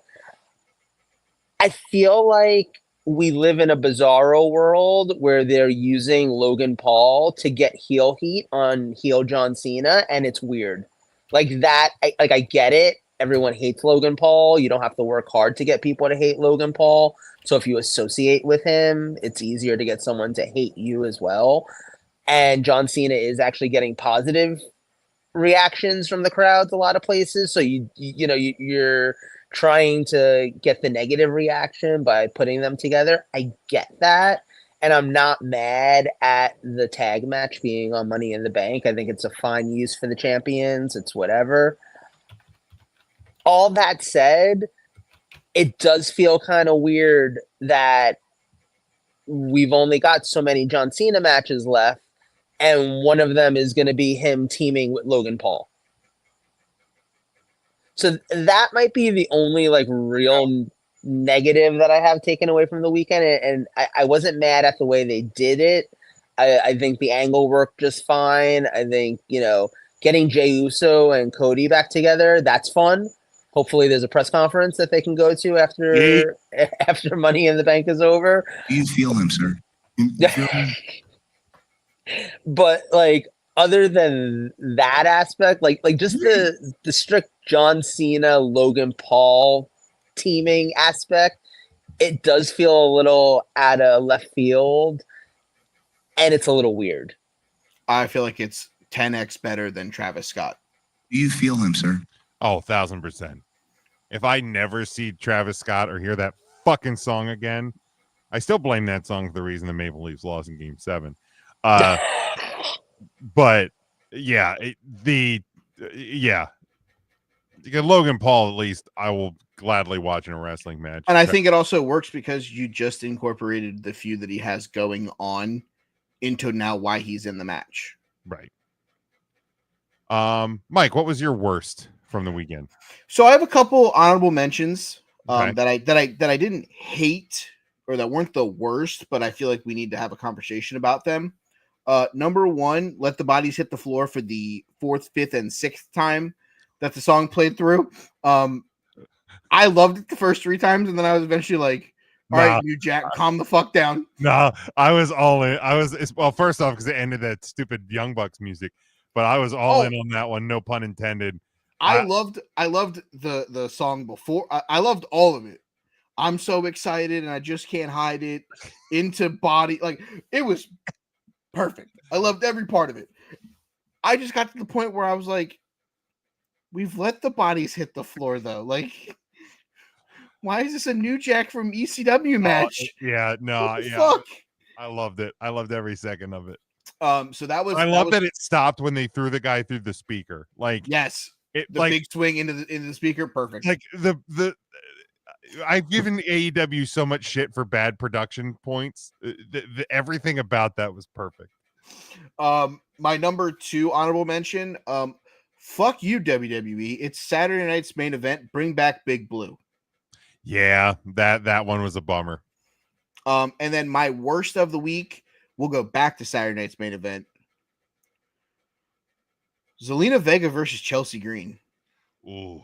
I feel like we live in a bizarro world where they're using Logan Paul to get heel heat on heel John Cena, and it's weird. Like that, I get it. everyone hates Logan Paul. You don't have to work hard to get people to hate Logan Paul. So if you associate with him, it's easier to get someone to hate you as well. And John Cena is actually getting positive reactions from the crowds a lot of places. So you're trying to get the negative reaction by putting them together. I get that. And I'm not mad at the tag match being on Money in the Bank. I think it's a fine use for the champions. It's whatever. All that said, it does feel kind of weird that we've only got so many John Cena matches left, and one of them is going to be him teaming with Logan Paul. So that might be the only like real negative that I have taken away from the weekend, and I wasn't mad at the way they did it. I think the angle worked just fine. I think, getting Jey Uso and Cody back together, that's fun. Hopefully there's a press conference that they can go to after Money in the Bank is over. You feel him, sir. You feel him? But like, other than that aspect, like just the strict John Cena, Logan Paul teaming aspect, it does feel a little out of left field, and it's a little weird. I feel like it's 10x better than Travis Scott. Do you feel him, sir? Oh, 1,000%. If I never see Travis Scott or hear that fucking song again, I still blame that song for the reason the Maple Leafs lost in Game 7. But yeah, Logan Paul, at least I will gladly watch in a wrestling match. And I think it also works because you just incorporated the feud that he has going on into now why he's in the match. Right. Mike, what was your worst from the weekend? So I have a couple honorable mentions Okay. that I didn't hate or that weren't the worst, but I feel like we need to have a conversation about them. Number one, Let the Bodies Hit the Floor for the 4th, 5th, and 6th time that the song played through. I loved it the first 3 times, and then I was eventually like, all right, New Jack, calm the fuck down. No, I was all in. Well, first off, because it ended that stupid Young Bucks music, but I was all in on that one. No pun intended. I loved the song before. I loved all of it. I'm so excited, and I just can't hide it. Into Body, like it was perfect. I loved every part of it. I just got to the point where I was like, we've let the bodies hit the floor, though. Like, why is this a New Jack from ECW match? Fuck? I loved it. I loved every second of it. So that was. I love that it stopped when they threw the guy through the speaker. Like, yes, the big swing into the speaker, perfect. Like the I've given AEW so much shit for bad production points. Everything about that was perfect. My number 2 honorable mention. Fuck you, WWE. It's Saturday night's main event. Bring back Big Blue. Yeah, that one was a bummer. And then my worst of the week, we'll go back to Saturday night's main event. Zelina Vega versus Chelsea Green. Ooh.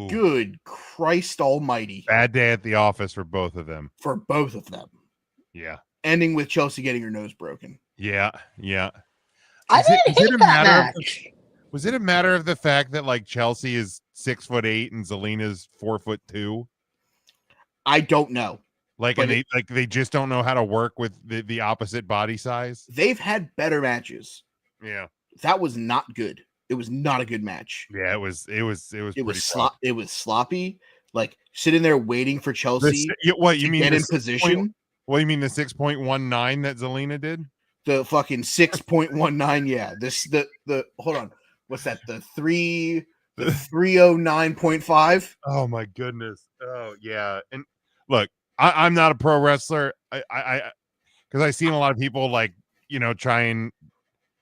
Good Christ almighty. Bad day at the office for both of them. Yeah. Ending with Chelsea getting her nose broken. Yeah. I didn't hate that match. Was it a matter of the fact that like Chelsea is 6'8" and Zelina's 4'2"? I don't know. They just don't know how to work with the opposite body size. They've had better matches. Yeah. That was not good. It was not a good match. Yeah, it was sloppy. Like sitting there waiting for Chelsea to get in position. What do you mean the 6.19 that Zelina did? The fucking 6.19, yeah. The hold on. What's that? The 309.5. Oh my goodness. Oh yeah. And look, I'm not a pro wrestler. I because I've seen a lot of people like, try and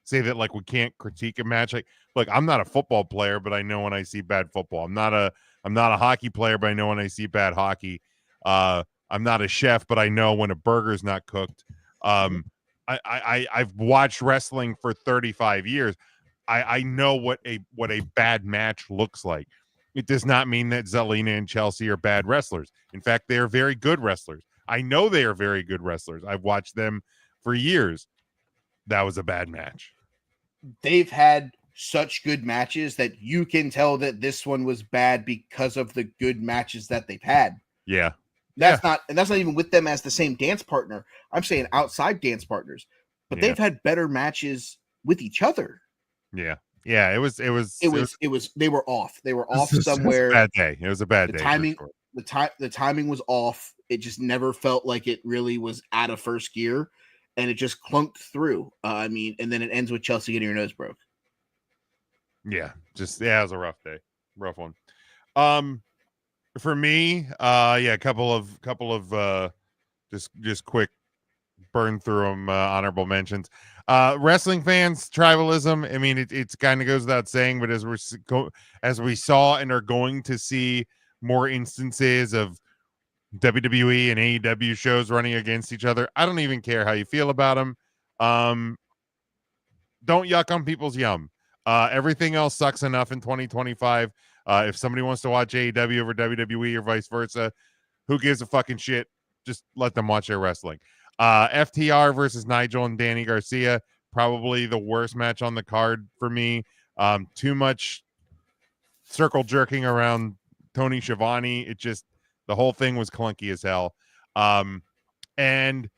say that like we can't critique a match. Like, look, I'm not a football player, but I know when I see bad football. I'm not a hockey player, but I know when I see bad hockey. I'm not a chef, but I know when a burger's not cooked. I've watched wrestling for 35 years. I know what a bad match looks like. It does not mean that Zelina and Chelsea are bad wrestlers. In fact, they are very good wrestlers. I know they are very good wrestlers. I've watched them for years. That was a bad match. They've had such good matches that you can tell that this one was bad because of the good matches that they've had. Yeah. That's not even with them as the same dance partner. I'm saying outside dance partners, but they've had better matches with each other. Yeah. Yeah. It was they were off. They were off somewhere. It was a bad day. It was a bad day. The timing was off. It just never felt like it really was out of first gear, and it just clunked through. And then it ends with Chelsea getting her nose broke. Yeah, it was a rough day, rough one. For me, a couple of just quick burn through them, honorable mentions. Wrestling fans, tribalism. I mean, it's kind of goes without saying, but as we saw and are going to see more instances of WWE and AEW shows running against each other, I don't even care how you feel about them. Don't yuck on people's yum. Everything else sucks enough in 2025. If somebody wants to watch AEW over WWE or vice versa, who gives a fucking shit? Just let them watch their wrestling. FTR versus Nigel and Danny Garcia, probably the worst match on the card for me. Too much circle jerking around Tony Schiavone. The whole thing was clunky as hell. And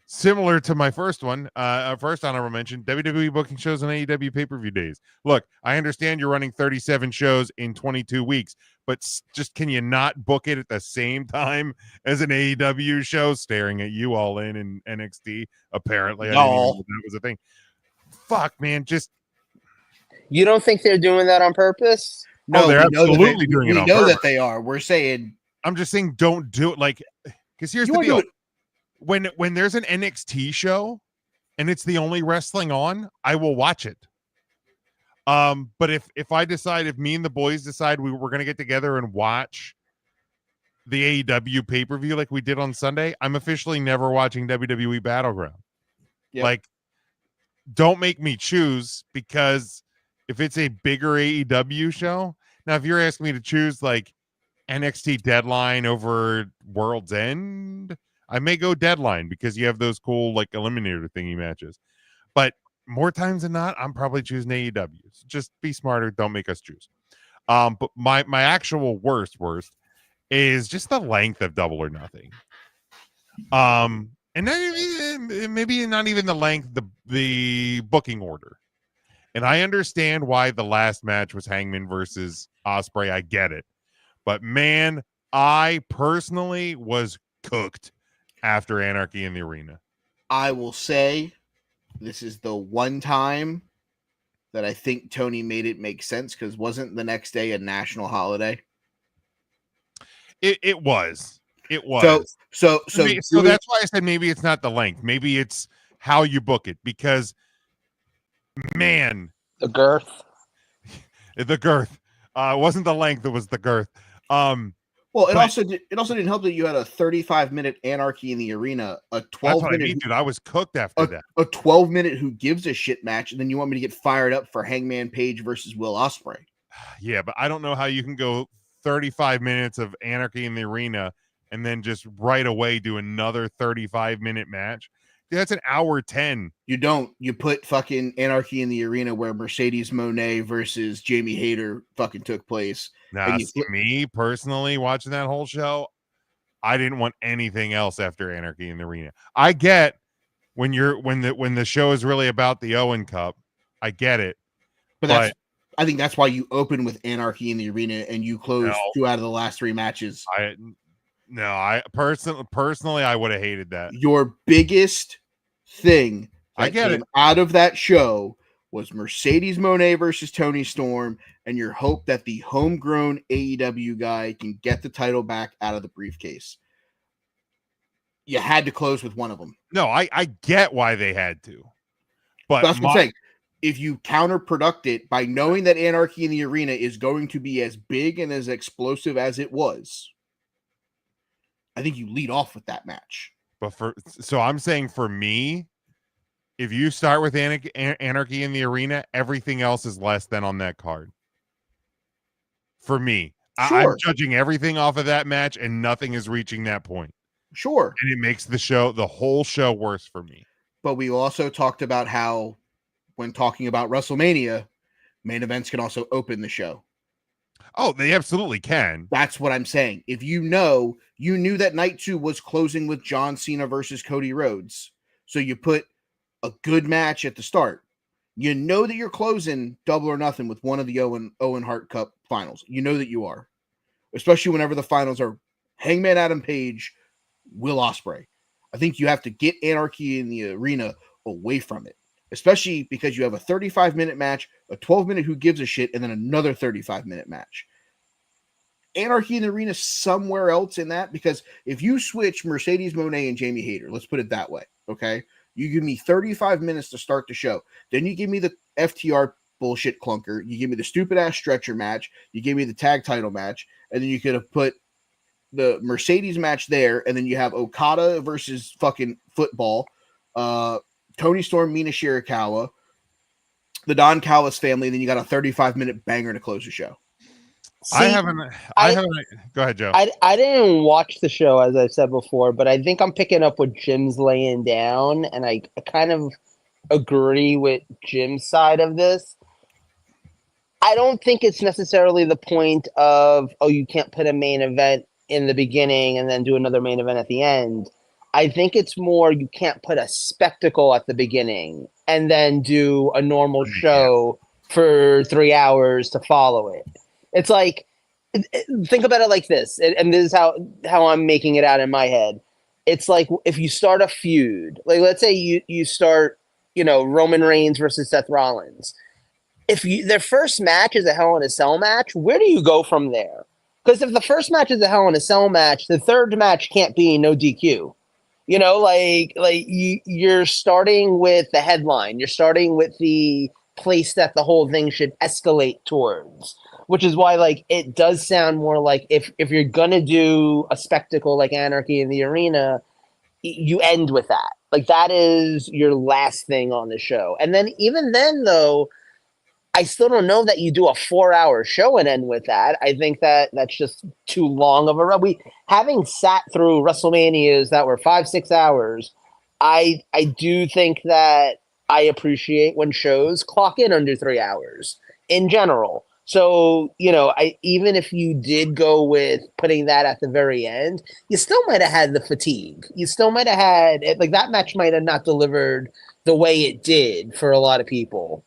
similar to my first one, first honorable mention, WWE booking shows on AEW pay-per-view days. Look, I understand you're running 37 shows in 22 weeks, but just can you not book it at the same time as an AEW show? Staring at you all in NXT, apparently. No. I didn't even know that was a thing. Fuck, man, You don't think they're doing that on purpose? No, they're absolutely doing it on purpose. We know that they are. We're saying... I'm just saying don't do it, because here's the deal. When there's an NXT show and it's the only wrestling on, I will watch it. But if me and the boys decide we're going to get together and watch the AEW pay-per-view like we did on Sunday, I'm officially never watching WWE Battleground. Yep. Don't make me choose, because if it's a bigger AEW show, now if you're asking me to choose NXT Deadline over World's End, I may go Deadline because you have those cool eliminator thingy matches. But more times than not, I'm probably choosing AEW. So just be smarter. Don't make us choose. But my actual worst is just the length of Double or Nothing. And then maybe not even the length, the booking order. And I understand why the last match was Hangman versus Ospreay. I get it. But man, I personally was cooked after Anarchy in the Arena. I will say this is the one time that I think Tony made it make sense, because wasn't the next day a national holiday? It was. So that's why I said maybe it's not the length. Maybe it's how you book it, because man, the girth. It wasn't the length, it was the girth. Well, it also didn't help that you had a 35-minute Anarchy in the Arena, a 12-minute. Dude, I was cooked after that. A 12-minute who gives a shit match, and then you want me to get fired up for Hangman Page versus Will Ospreay. Yeah, but I don't know how you can go 35 minutes of Anarchy in the Arena and then just right away do another 35-minute match. Dude, that's an hour 10. You don't. You put fucking Anarchy in the Arena where Mercedes Moné versus Jamie Hayter fucking took place. Now, me personally, watching that whole show, I didn't want anything else after Anarchy in the Arena. I get when the show is really about the Owen Cup. I get it. But I think that's why you open with Anarchy in the Arena and you close 2 out of the last 3 matches. I personally I would have hated that. Your biggest thing out of that show was Mercedes Moné versus Toni Storm, and your hope that the homegrown AEW guy can get the title back out of the briefcase. You had to close with one of them. No, I get why they had to. But that's what I'm saying. If you counterproduct it by knowing that Anarchy in the Arena is going to be as big and as explosive as it was, I think you lead off with that match. So I'm saying for me, if you start with Anarchy in the Arena, everything else is less than on that card. For me, sure. I'm judging everything off of that match, and nothing is reaching that point. Sure. And it makes the whole show worse for me. But we also talked about how, when talking about WrestleMania, Main events can also open the show. Oh, they absolutely can. That's what I'm saying. If you knew that night 2 was closing with John Cena versus Cody Rhodes. So you put a good match at the start. You know that you're closing Double or Nothing with one of the Owen Hart Cup finals. You know that you are. Especially whenever the finals are Hangman Adam Page, Will Ospreay. I think you have to get Anarchy in the Arena away from it. Especially because you have a 35-minute match, a 12-minute Who Gives a Shit, and then another 35-minute match. Anarchy in the Arena somewhere else in that, because if you switch Mercedes Moné and Jamie Hayter, let's put it that way, okay? You give me 35 minutes to start the show. Then you give me the FTR bullshit clunker. You give me the stupid-ass stretcher match. You give me the tag title match. And then you could have put the Mercedes match there, and then you have Okada versus fucking football, Tony Storm, Mina Shirakawa, the Don Callis family, and then you got a 35-minute banger to close the show. See, I haven't. Go ahead, Joe. I didn't watch the show, as I said before, but I think I'm picking up what Jim's laying down, and I kind of agree with Jim's side of this. I don't think it's necessarily the point of, oh, you can't put a main event in the beginning and then do another main event at the end. I think it's more you can't put a spectacle at the beginning and then do a normal show for 3 hours to follow it. It's like, think about it like this, and this is how I'm making it out in my head. It's like if you start a feud, like let's say you start, Roman Reigns versus Seth Rollins. If their first match is a Hell in a Cell match, where do you go from there? Because if the first match is a Hell in a Cell match, the third match can't be no DQ. You're starting with the headline. You're starting with the place that the whole thing should escalate towards, which is why it does sound more like if you're gonna do a spectacle like Anarchy in the Arena, you end with that. Like that is your last thing on the show. And then even then though, I still don't know that you do a 4-hour show and end with that. I think that's just too long of a run. Having sat through WrestleManias that were 5-6 hours, I do think that I appreciate when shows clock in under 3 hours in general. So, even if you did go with putting that at the very end, you still might have had the fatigue. You still might have had it, that match might have not delivered the way it did for a lot of people.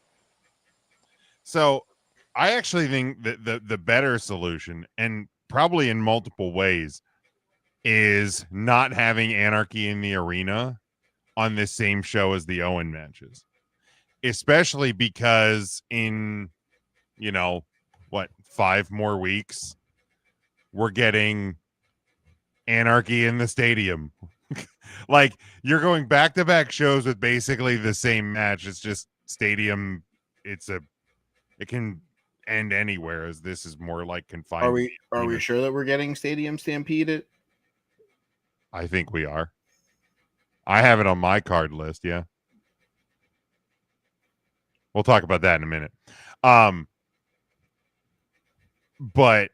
So I actually think that the better solution, and probably in multiple ways, is not having Anarchy in the Arena on this same show as the Owen matches. Especially because in, 5 more weeks, we're getting Anarchy in the Stadium. You're going back-to-back shows with basically the same match. It's just Stadium. It can end anywhere, as this is more like confined. Are we sure that we're getting Stadium Stampede? I think we are. I have it on my card list. Yeah, we'll talk about that in a minute. But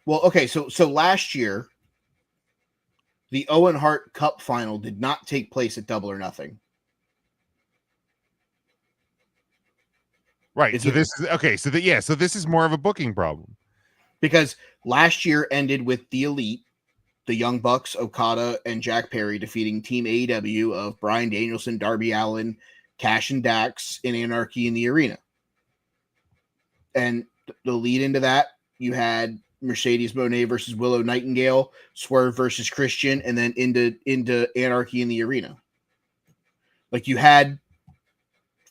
okay. So last year, the Owen Hart Cup final did not take place at Double or Nothing. Right. So this is okay. So this is more of a booking problem, because last year ended with the Elite, the Young Bucks, Okada, and Jack Perry defeating Team AEW of Bryan Danielson, Darby Allin, Cash and Dax in Anarchy in the Arena. And the lead into that, you had Mercedes Moné versus Willow Nightingale, Swerve versus Christian, and then into Anarchy in the Arena. You had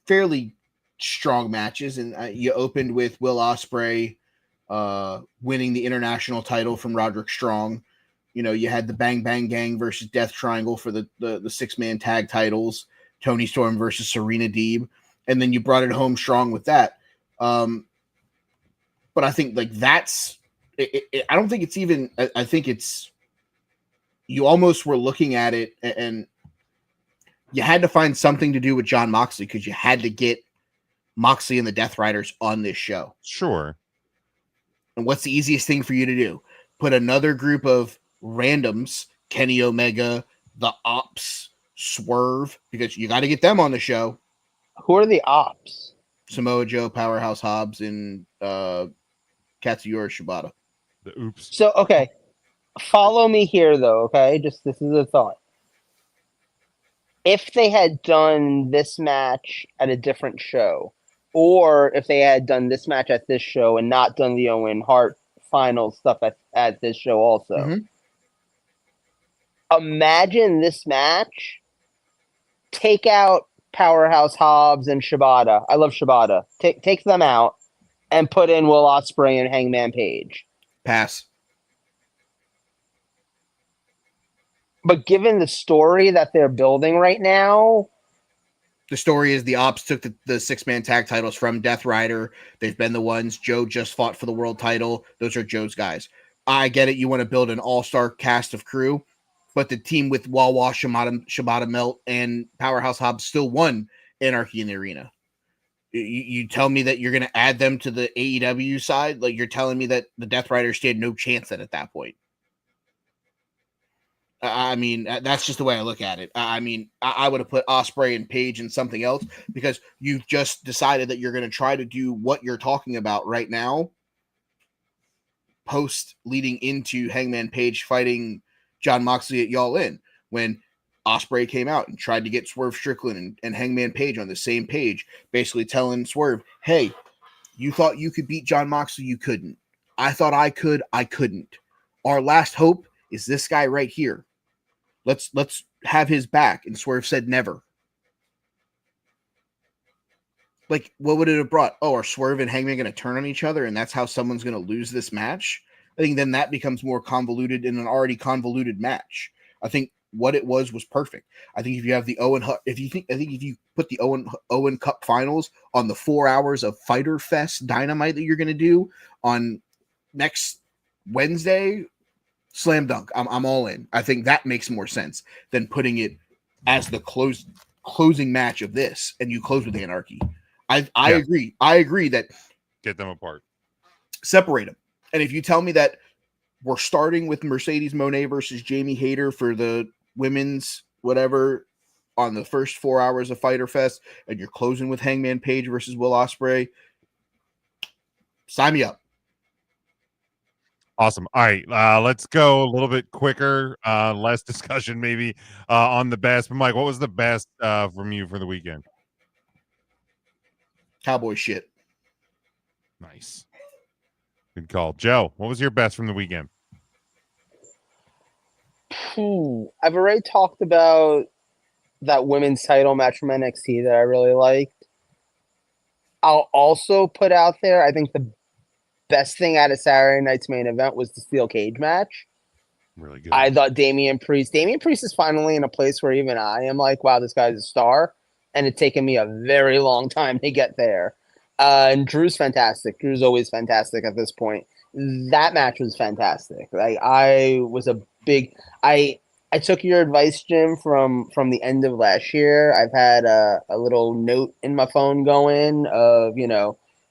fairly strong matches, and you opened with Will Ospreay winning the international title from Roderick Strong. You had the Bang Bang Gang versus Death Triangle for the 6-man tag titles, Tony Storm versus Serena Deeb, and then you brought it home strong with that. But I think that's it. I don't think it's even. I think it's, you almost were looking at it and you had to find something to do with Jon Moxley, because you had to get Moxley and the Death Riders on this show. Sure. And what's the easiest thing for you to do? Put another group of randoms, Kenny Omega, the Ops, Swerve, because you got to get them on the show. Who are the Ops? Samoa Joe, Powerhouse Hobbs, and Katsuyori Shibata. The oops. So, okay. Follow me here, though, okay? Just this is a thought. If they had done this match at a different show, or if they had done this match at this show and not done the Owen Hart final stuff at this show also, Mhm. imagine this match, take out Powerhouse Hobbs and Shibata. I love Shibata. Take them out and put in Will Ospreay and Hangman Page. Pass. But given the story that they're building right now, The story is the Ops took the six-man tag titles from Death Rider. They've been the ones. Joe just fought for the world title. Those are Joe's guys. I get it. You want to build an all-star cast of crew, but the team with Wawa, Shibata Melt, and Powerhouse Hobbs still won Anarchy in the Arena. You tell me that you're going to add them to the AEW side? Like, you're telling me that the Death Riders stand no chance at that point. I mean, that's just the way I look at it. I mean, I would have put Ospreay and Page in something else because you've just decided that you're going to try to do what you're talking about right now, post leading into Hangman Page fighting John Moxley at Y'all In, when Ospreay came out and tried to get Swerve Strickland and Hangman Page on the same page, basically telling Swerve, hey, you thought you could beat John Moxley, you couldn't. I thought I could, I couldn't. Our last hope is this guy right here. Let's have his back. And Swerve said never. Like, what would it have brought? Oh, are Swerve and Hangman going to turn on each other and that's how someone's going to lose this match? I think then that becomes more convoluted in an already convoluted match. I think what it was perfect. I think if you have the if you put the Owen Cup finals on the 4 hours of Fyter Fest Dynamite that you're going to do on next Wednesday, slam dunk. I'm all in. I think that makes more sense than putting it as the closing match of this, and you close with Anarchy. I agree. I agree that Get them apart. Separate them. And if you tell me that we're starting with Mercedes Moné versus Jamie Hayter for the women's whatever on the first 4 hours of Fyter Fest, and you're closing with Hangman Page versus Will Ospreay, sign me up. Awesome. All right, let's go a little bit quicker, less discussion maybe on the best. But Mike, what was the best from you for the weekend? Cowboy shit. Nice. Good call. Joe, what was your best from the weekend? I've already talked about that women's title match from NXT that I really liked. I'll also put out there, I think the best thing out of Saturday night's main event was the steel cage match. Really good. I thought Damian Priest is finally in a place where even I am like, wow, this guy's a star. And it's taken me a very long time to get there. And Drew's fantastic. Drew's always fantastic at this point. That match was fantastic. Like I took your advice, Jim, from the end of last year. I've had a little note in my phone going of,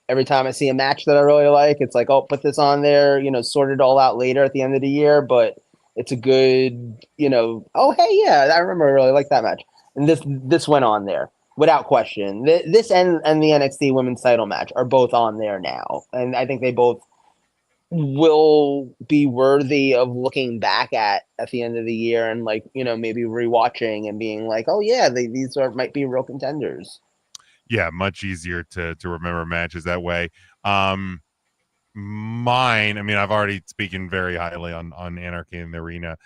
every time I see a match that I really like, it's like, oh, put this on there, sort it all out later at the end of the year. But it's a good, oh, hey, yeah, I remember I really liked that match. And this went on there without question. This and the NXT women's title match are both on there now. And I think they both will be worthy of looking back at the end of the year and maybe rewatching and being like, oh yeah, these might be real contenders. Yeah, much easier to remember matches that way. Mine, I mean, I've already speaking very highly on Anarchy in the Arena.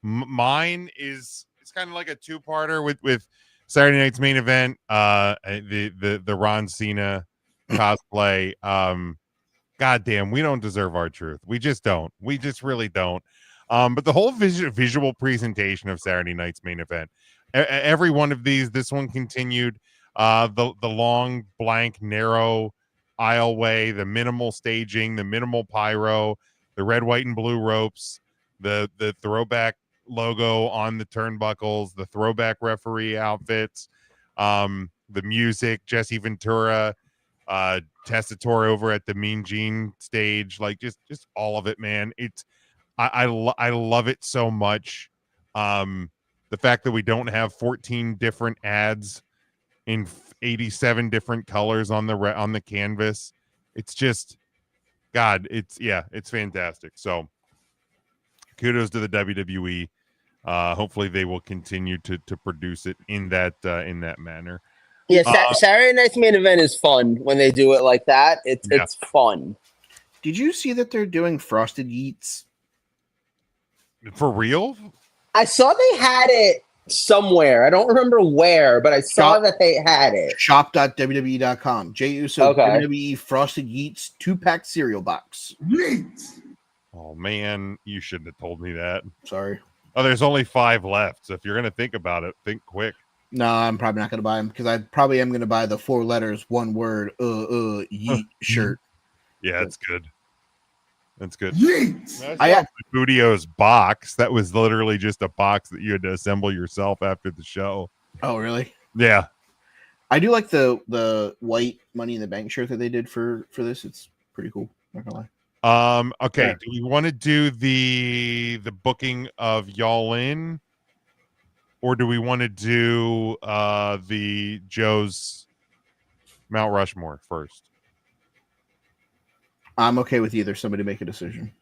Mine is it's kind of like a two-parter with Saturday night's main event, the Ron Cena cosplay. Goddamn, we don't deserve our truth. We just don't. We just really don't. But the whole visual presentation of Saturday night's main event, every one of these, this one continued. The long, blank, narrow aisleway, the minimal staging, the minimal pyro, the red, white, and blue ropes, the throwback logo on the turnbuckles, the throwback referee outfits, the music, Jesse Ventura, Testator over at the Mean Gene stage, like just all of it, man. It's I love it so much. The fact that we don't have 14 different ads in 87 different colors on the canvas. It's just, God, it's fantastic. So kudos to the WWE. Hopefully they will continue to produce it in that manner. Yeah, Saturday Night's Main Event is fun when they do it like that. It's fun. Did you see that they're doing Frosted Yeets? For real? I saw they had it somewhere. I don't remember where, but I saw that they had it. Shop.wwe.com. Jey Uso Okay. WWE Frosted Yeets 2-pack cereal box. Yeet. Oh man, you shouldn't have told me that. Sorry. Oh, there's only 5 left. So if you're gonna think about it, think quick. No, I'm probably not going to buy them because I probably am going to buy the 4 letters, 1 word, yeet shirt. Yeah, that's good. That's good. Yeet. I got Budio's box. That was literally just a box that you had to assemble yourself after the show. Oh, really? Yeah. I do like the white Money in the Bank shirt that they did for this. It's pretty cool. Not gonna lie. Okay. Yeah. Do we want to do the booking of Y'all In? Or do we want to do the Joe's Mount Rushmore first? I'm okay with either. Somebody make a decision.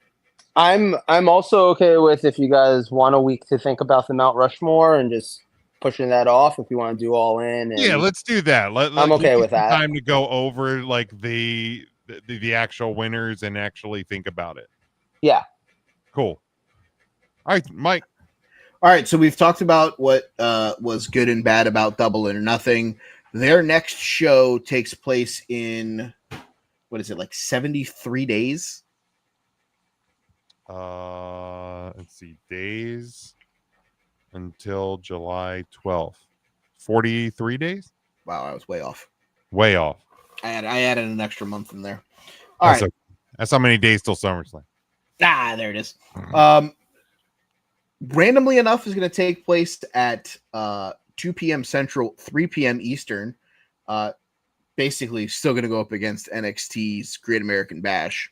I'm also okay with if you guys want a week to think about the Mount Rushmore and just pushing that off if you want to do All In. And Yeah, let's do that. I'm okay with that. Time to go over like the actual winners and actually think about it. Yeah. Cool. All right, Mike. All right, so we've talked about what was good and bad about Double or Nothing. Their next show takes place in, what is it, like 73 days? Let's see, days until July 12th. 43 days? Wow, I was way off. Way off. I added an extra month in there. All right. That's how many days till SummerSlam. Ah, there it is. Randomly enough is going to take place at 2 p.m. Central, 3 p.m. Eastern. Basically, still going to go up against NXT's Great American Bash.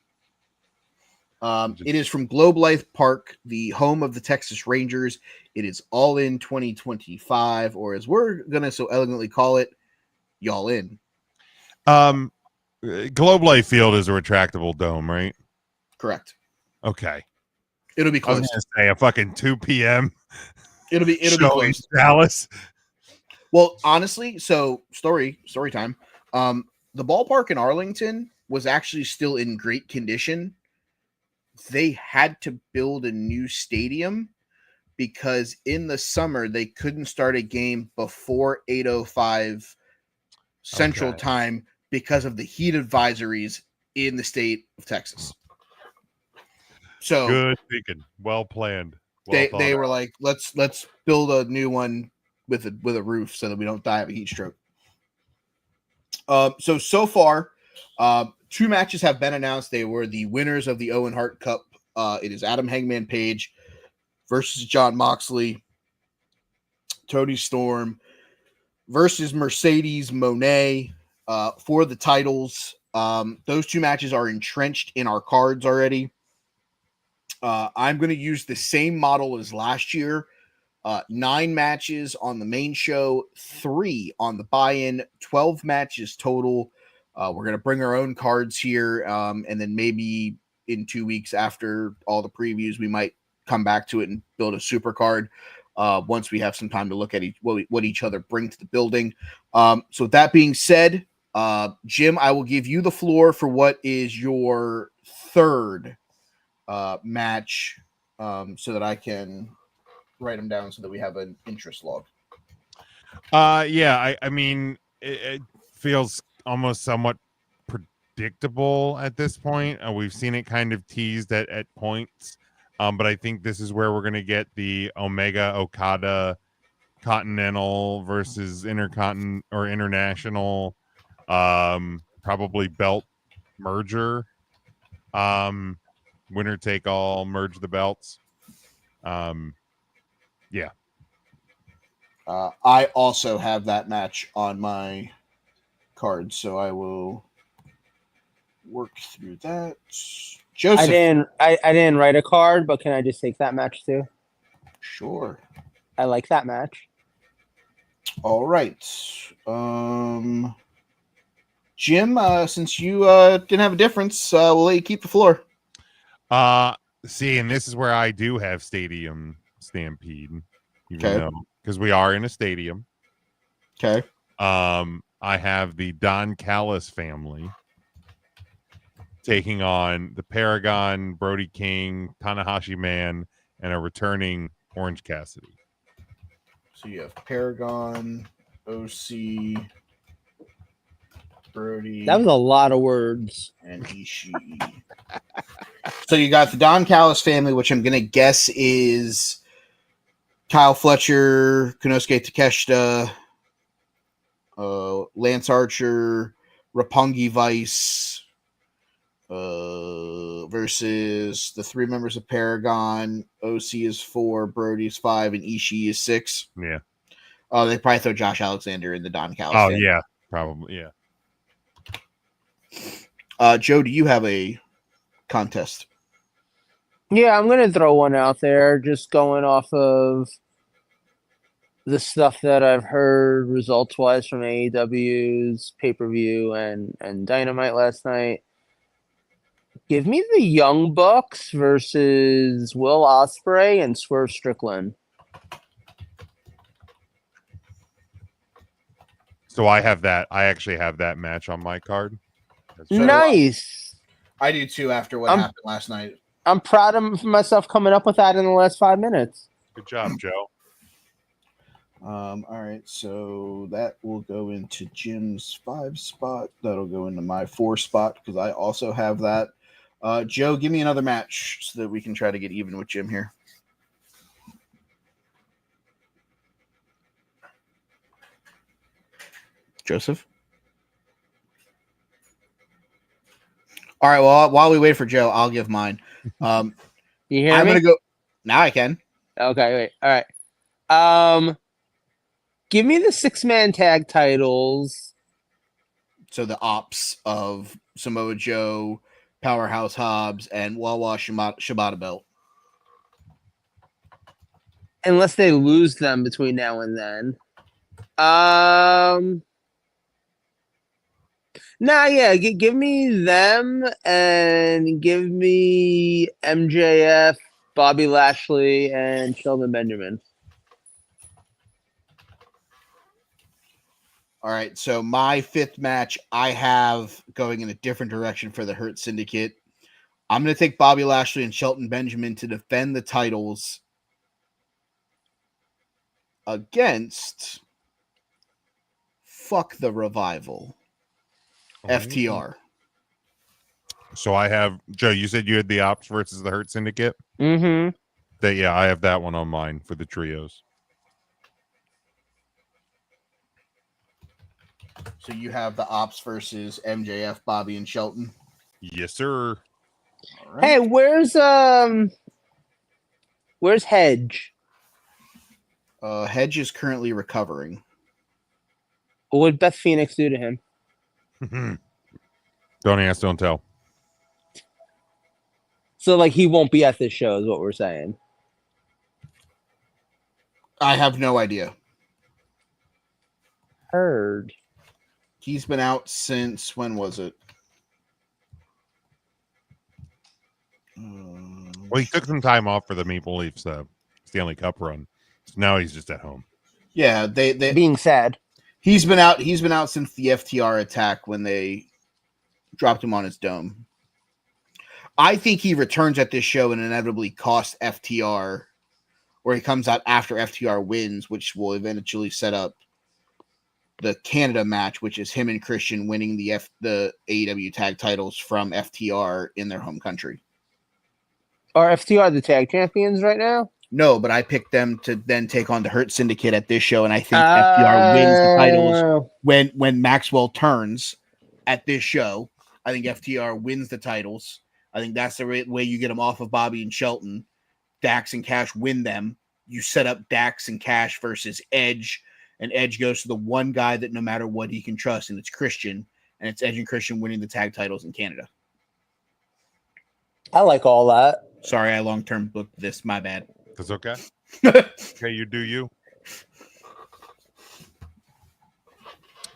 It is from Globe Life Park, the home of the Texas Rangers. It is All In 2025, or as we're going to so elegantly call it, Y'all In. Globe Life Field is a retractable dome, right? Correct. Okay. It'll be I was close. going to say a fucking 2 p.m. It'll be close. Dallas. Well, honestly, so story time. The ballpark in Arlington was actually still in great condition. They had to build a new stadium because in the summer they couldn't start a game before 8:05 Central Time because of the heat advisories in the state of Texas. So good thinking, well planned. They were like, let's build a new one with a roof so that we don't die of a heat stroke. So far, 2 matches have been announced. They were the winners of the Owen Hart Cup. It is Adam Hangman Page versus Jon Moxley. Tony Storm versus Mercedes Moné for the titles. Those 2 matches are entrenched in our cards already. I'm going to use the same model as last year. 9 matches on the main show, 3 on the buy-in, 12 matches total. We're going to bring our own cards here, and then maybe in 2 weeks after all the previews, we might come back to it and build a super card once we have some time to look at what each other bring to the building. So that being said, Jim, I will give you the floor for what is your third match so that I can write them down so that we have an interest log. I mean, it feels almost somewhat predictable at this point. We've seen it kind of teased at points, but I think this is where we're going to get the Omega Okada Continental versus Intercontinental or International probably belt merger. Winner take all, merge the belts. Yeah. I also have that match on my card, so I will work through that. Joseph, I didn't write a card, but can I just take that match too? Sure. I like that match. All right. Jim, since you didn't have a difference, we'll let you keep the floor. See, and this is where I do have Stadium Stampede, even Okay. though because we are in a stadium. Okay. I have the Don Callis family taking on the Paragon, Brody King, Tanahashi Man, and a returning Orange Cassidy. So you have Paragon, OC, Brody, That was a lot of words. and Ishii. So you got the Don Callis family, which I'm going to guess is Kyle Fletcher, Konosuke Takeshita, Lance Archer, Roppongi Vice, versus the three members of Paragon. OC is 4, Brody's 5, and Ishii is 6. Yeah. Oh, they probably throw Josh Alexander in the Don Callis Oh, family. yeah. Probably, yeah. Joe, do you have a contest? Yeah, I'm gonna throw one out there, just going off of the stuff that I've heard results wise from AEW's pay-per-view and Dynamite last night. Give me the Young Bucks versus Will Ospreay and Swerve Strickland. So I have that. I actually have that match on my card. So do I. Nice. I do too after what happened last night. I'm proud of myself coming up with that in the last 5 minutes. Good job, Joe. All right, so that will go into Jim's 5 spot. That'll go into my 4 spot because I also have that. Joe, give me another match so that we can try to get even with Jim here. Joseph? All right, well, while we wait for Joe, I'll give mine. You hear I'm me? going to go. Now I can. Okay, wait. All right. Give me the 6-man tag titles. So the ops of Samoa Joe, Powerhouse Hobbs, and Wawa Shibata belt. Unless they lose them between now and then. Give me them and give me MJF, Bobby Lashley, and Shelton Benjamin. All right, so my 5th match I have going in a different direction for the Hurt Syndicate. I'm going to take Bobby Lashley and Shelton Benjamin to defend the titles against Fuck the Revival, FTR. So I have Joe. You said you had the Ops versus the Hurt Syndicate. Mm-hmm. Yeah, I have that one on mine for the trios. So you have the Ops versus MJF, Bobby, and Shelton. Yes, sir. All right. Hey, where's Hedge? Hedge is currently recovering. What would Beth Phoenix do to him? Don't ask, don't tell. So, like, he won't be at this show, is what we're saying. I have no idea. Heard. He's been out since, when was it? Well, he took some time off for the Maple Leafs Stanley Cup run. So now he's just at home. Yeah, they Being sad. He's been out since the FTR attack when they dropped him on his dome. I think he returns at this show and inevitably costs FTR, or he comes out after FTR wins, which will eventually set up the Canada match, which is him and Christian winning the AEW tag titles from FTR in their home country. Are FTR the tag champions right now? No, but I picked them to then take on the Hurt Syndicate at this show, and I think FTR wins the titles when Maxwell turns at this show. I think FTR wins the titles. I think that's the way you get them off of Bobby and Shelton. Dax and Cash win them. You set up Dax and Cash versus Edge, and Edge goes to the one guy that no matter what he can trust, and it's Christian, and it's Edge and Christian winning the tag titles in Canada. I like all that. Sorry, I long-term booked this. My bad. That's okay. Okay, you do you.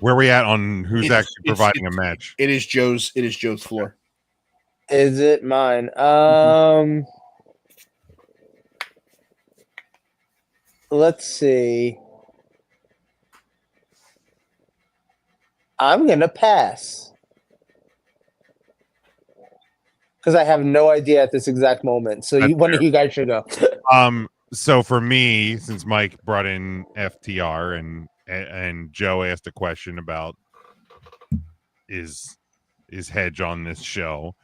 Where we at on who's It's- actually providing a match? It is Joe's floor. Is it mine? Let's see. I'm gonna pass because I have no idea at this exact moment. So one of you guys should go. So for me, since Mike brought in FTR and Joe asked a question about is Hedge on this show?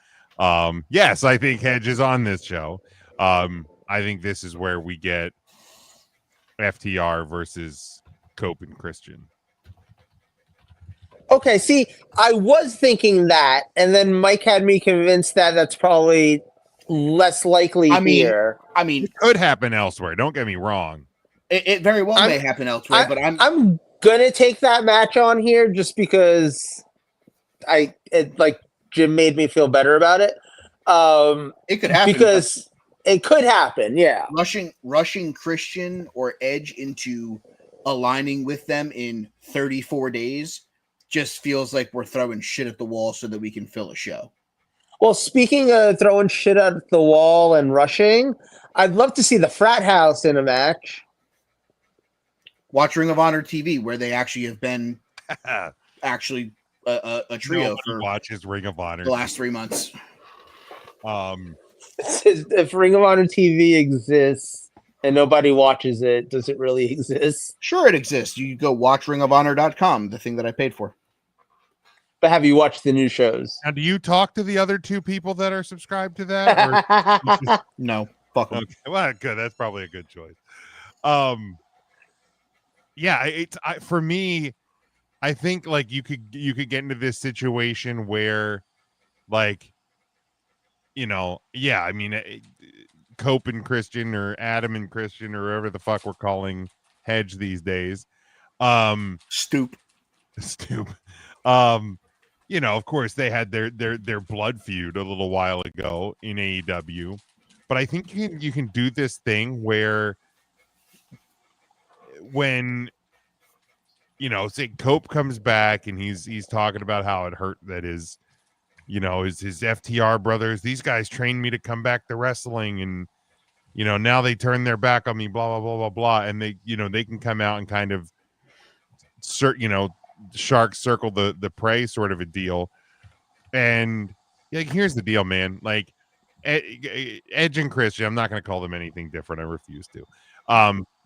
Yes, I think Hedge is on this show. I think this is where we get FTR versus Cope and Christian. Okay, see, I was thinking that, and then Mike had me convinced that that's probably less likely here. I mean, It could happen elsewhere. Don't get me wrong. it very well may happen elsewhere, but I'm gonna take that match on here just because Jim made me feel better about it. It could happen because it could happen. Yeah, rushing Christian or Edge into aligning with them in 34 days just feels like we're throwing shit at the wall so that we can fill a show. Well, speaking of throwing shit at the wall and rushing, I'd love to see the Frat House in a match. Watch Ring of Honor TV, where they actually have been actually a trio for watches Ring of Honor the last 3 months. If Ring of Honor TV exists and nobody watches it, does it really exist? Sure, it exists. You go watch ringofhonor.com, the thing that I paid for. But have you watched the new shows? Now, do you talk to the other two people that are subscribed to that? Or No, fuck them. okay, well, good. That's probably a good choice. Yeah, for me, I think like you could get into this situation where, like, you know, yeah, I mean, Cope and Christian, or Adam and Christian, or whatever the fuck we're calling Hedge these days. Stoop. You know, of course, they had their blood feud a little while ago in AEW, but I think you can do this thing where when, you know, say Cope comes back and he's talking about how it hurt that his FTR brothers, these guys trained me to come back to wrestling, and you know, now they turn their back on me, blah blah blah blah blah, and they, you know, they can come out and kind of shark circle the prey sort of a deal. And yeah, here's the deal, man. Like Edge and Christian, I'm not going to call them anything different. I refuse to.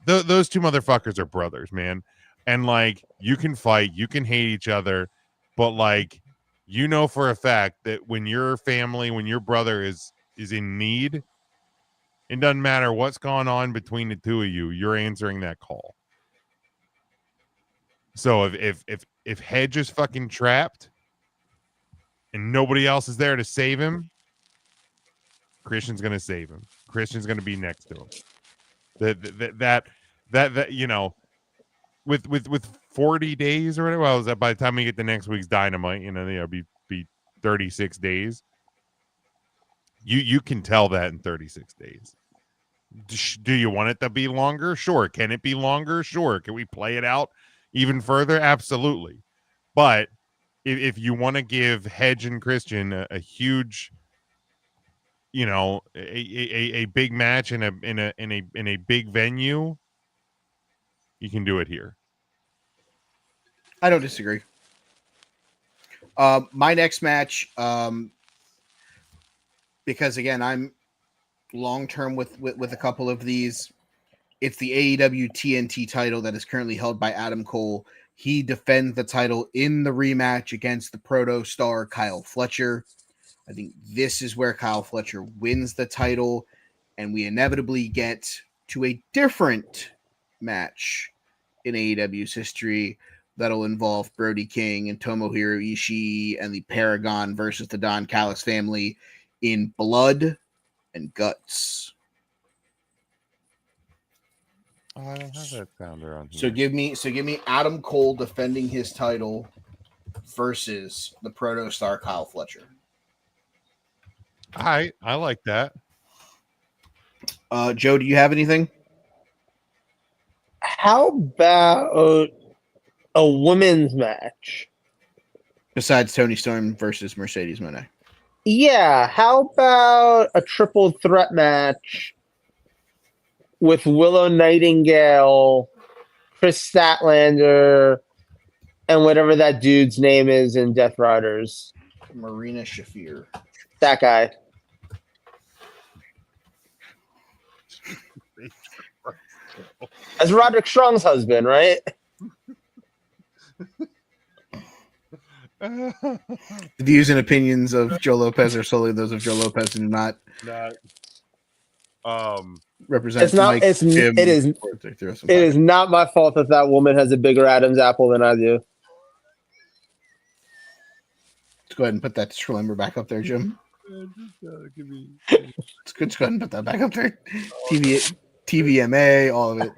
Those two motherfuckers are brothers, man. And like, you can fight, you can hate each other, but like, you know for a fact that when your family, when your brother is in need, it doesn't matter what's going on between the two of you, you're answering that call. So if Hedge is fucking trapped and nobody else is there to save him, Christian's gonna save him. Christian's gonna be next to him. That you know, with 40 days or whatever, well, is that by the time we get to next week's Dynamite, you know, it'll be 36 days. You can tell that in 36 days. Do you want it to be longer? Sure. Can it be longer? Sure. Can we play it out even further? Absolutely. But if you want to give Hedge and Christian a huge, you know, a big match in a big venue, you can do it here. I don't disagree. My next match, because again, I'm long term with a couple of these. It's the AEW TNT title that is currently held by Adam Cole. He defends the title in the rematch against the proto star Kyle Fletcher. I think this is where Kyle Fletcher wins the title, and we inevitably get to a different match in AEW's history that'll involve Brody King and Tomohiro Ishii and the Paragon versus the Don Callis family in blood and guts. Oh, I don't have that sounder on here. So give me Adam Cole defending his title versus the proto star Kyle Fletcher. I like that. Joe, do you have anything? How about A women's match. Besides Tony Storm versus Mercedes Moné. Yeah, how about a triple threat match with Willow Nightingale, Chris Statlander, and whatever that dude's name is in Death Riders? Marina Shafir. That guy. That's Roderick Strong's husband, right? The views and opinions of Joe Lopez are solely those of Joe Lopez and do not represent. It's not. Mike, It's Jim, it is. or the rest of It the is not my fault that woman has a bigger Adam's apple than I do. Let's go ahead and put that disclaimer back up there, Jim. Let's go ahead and put that back up there. TVMA, all of it.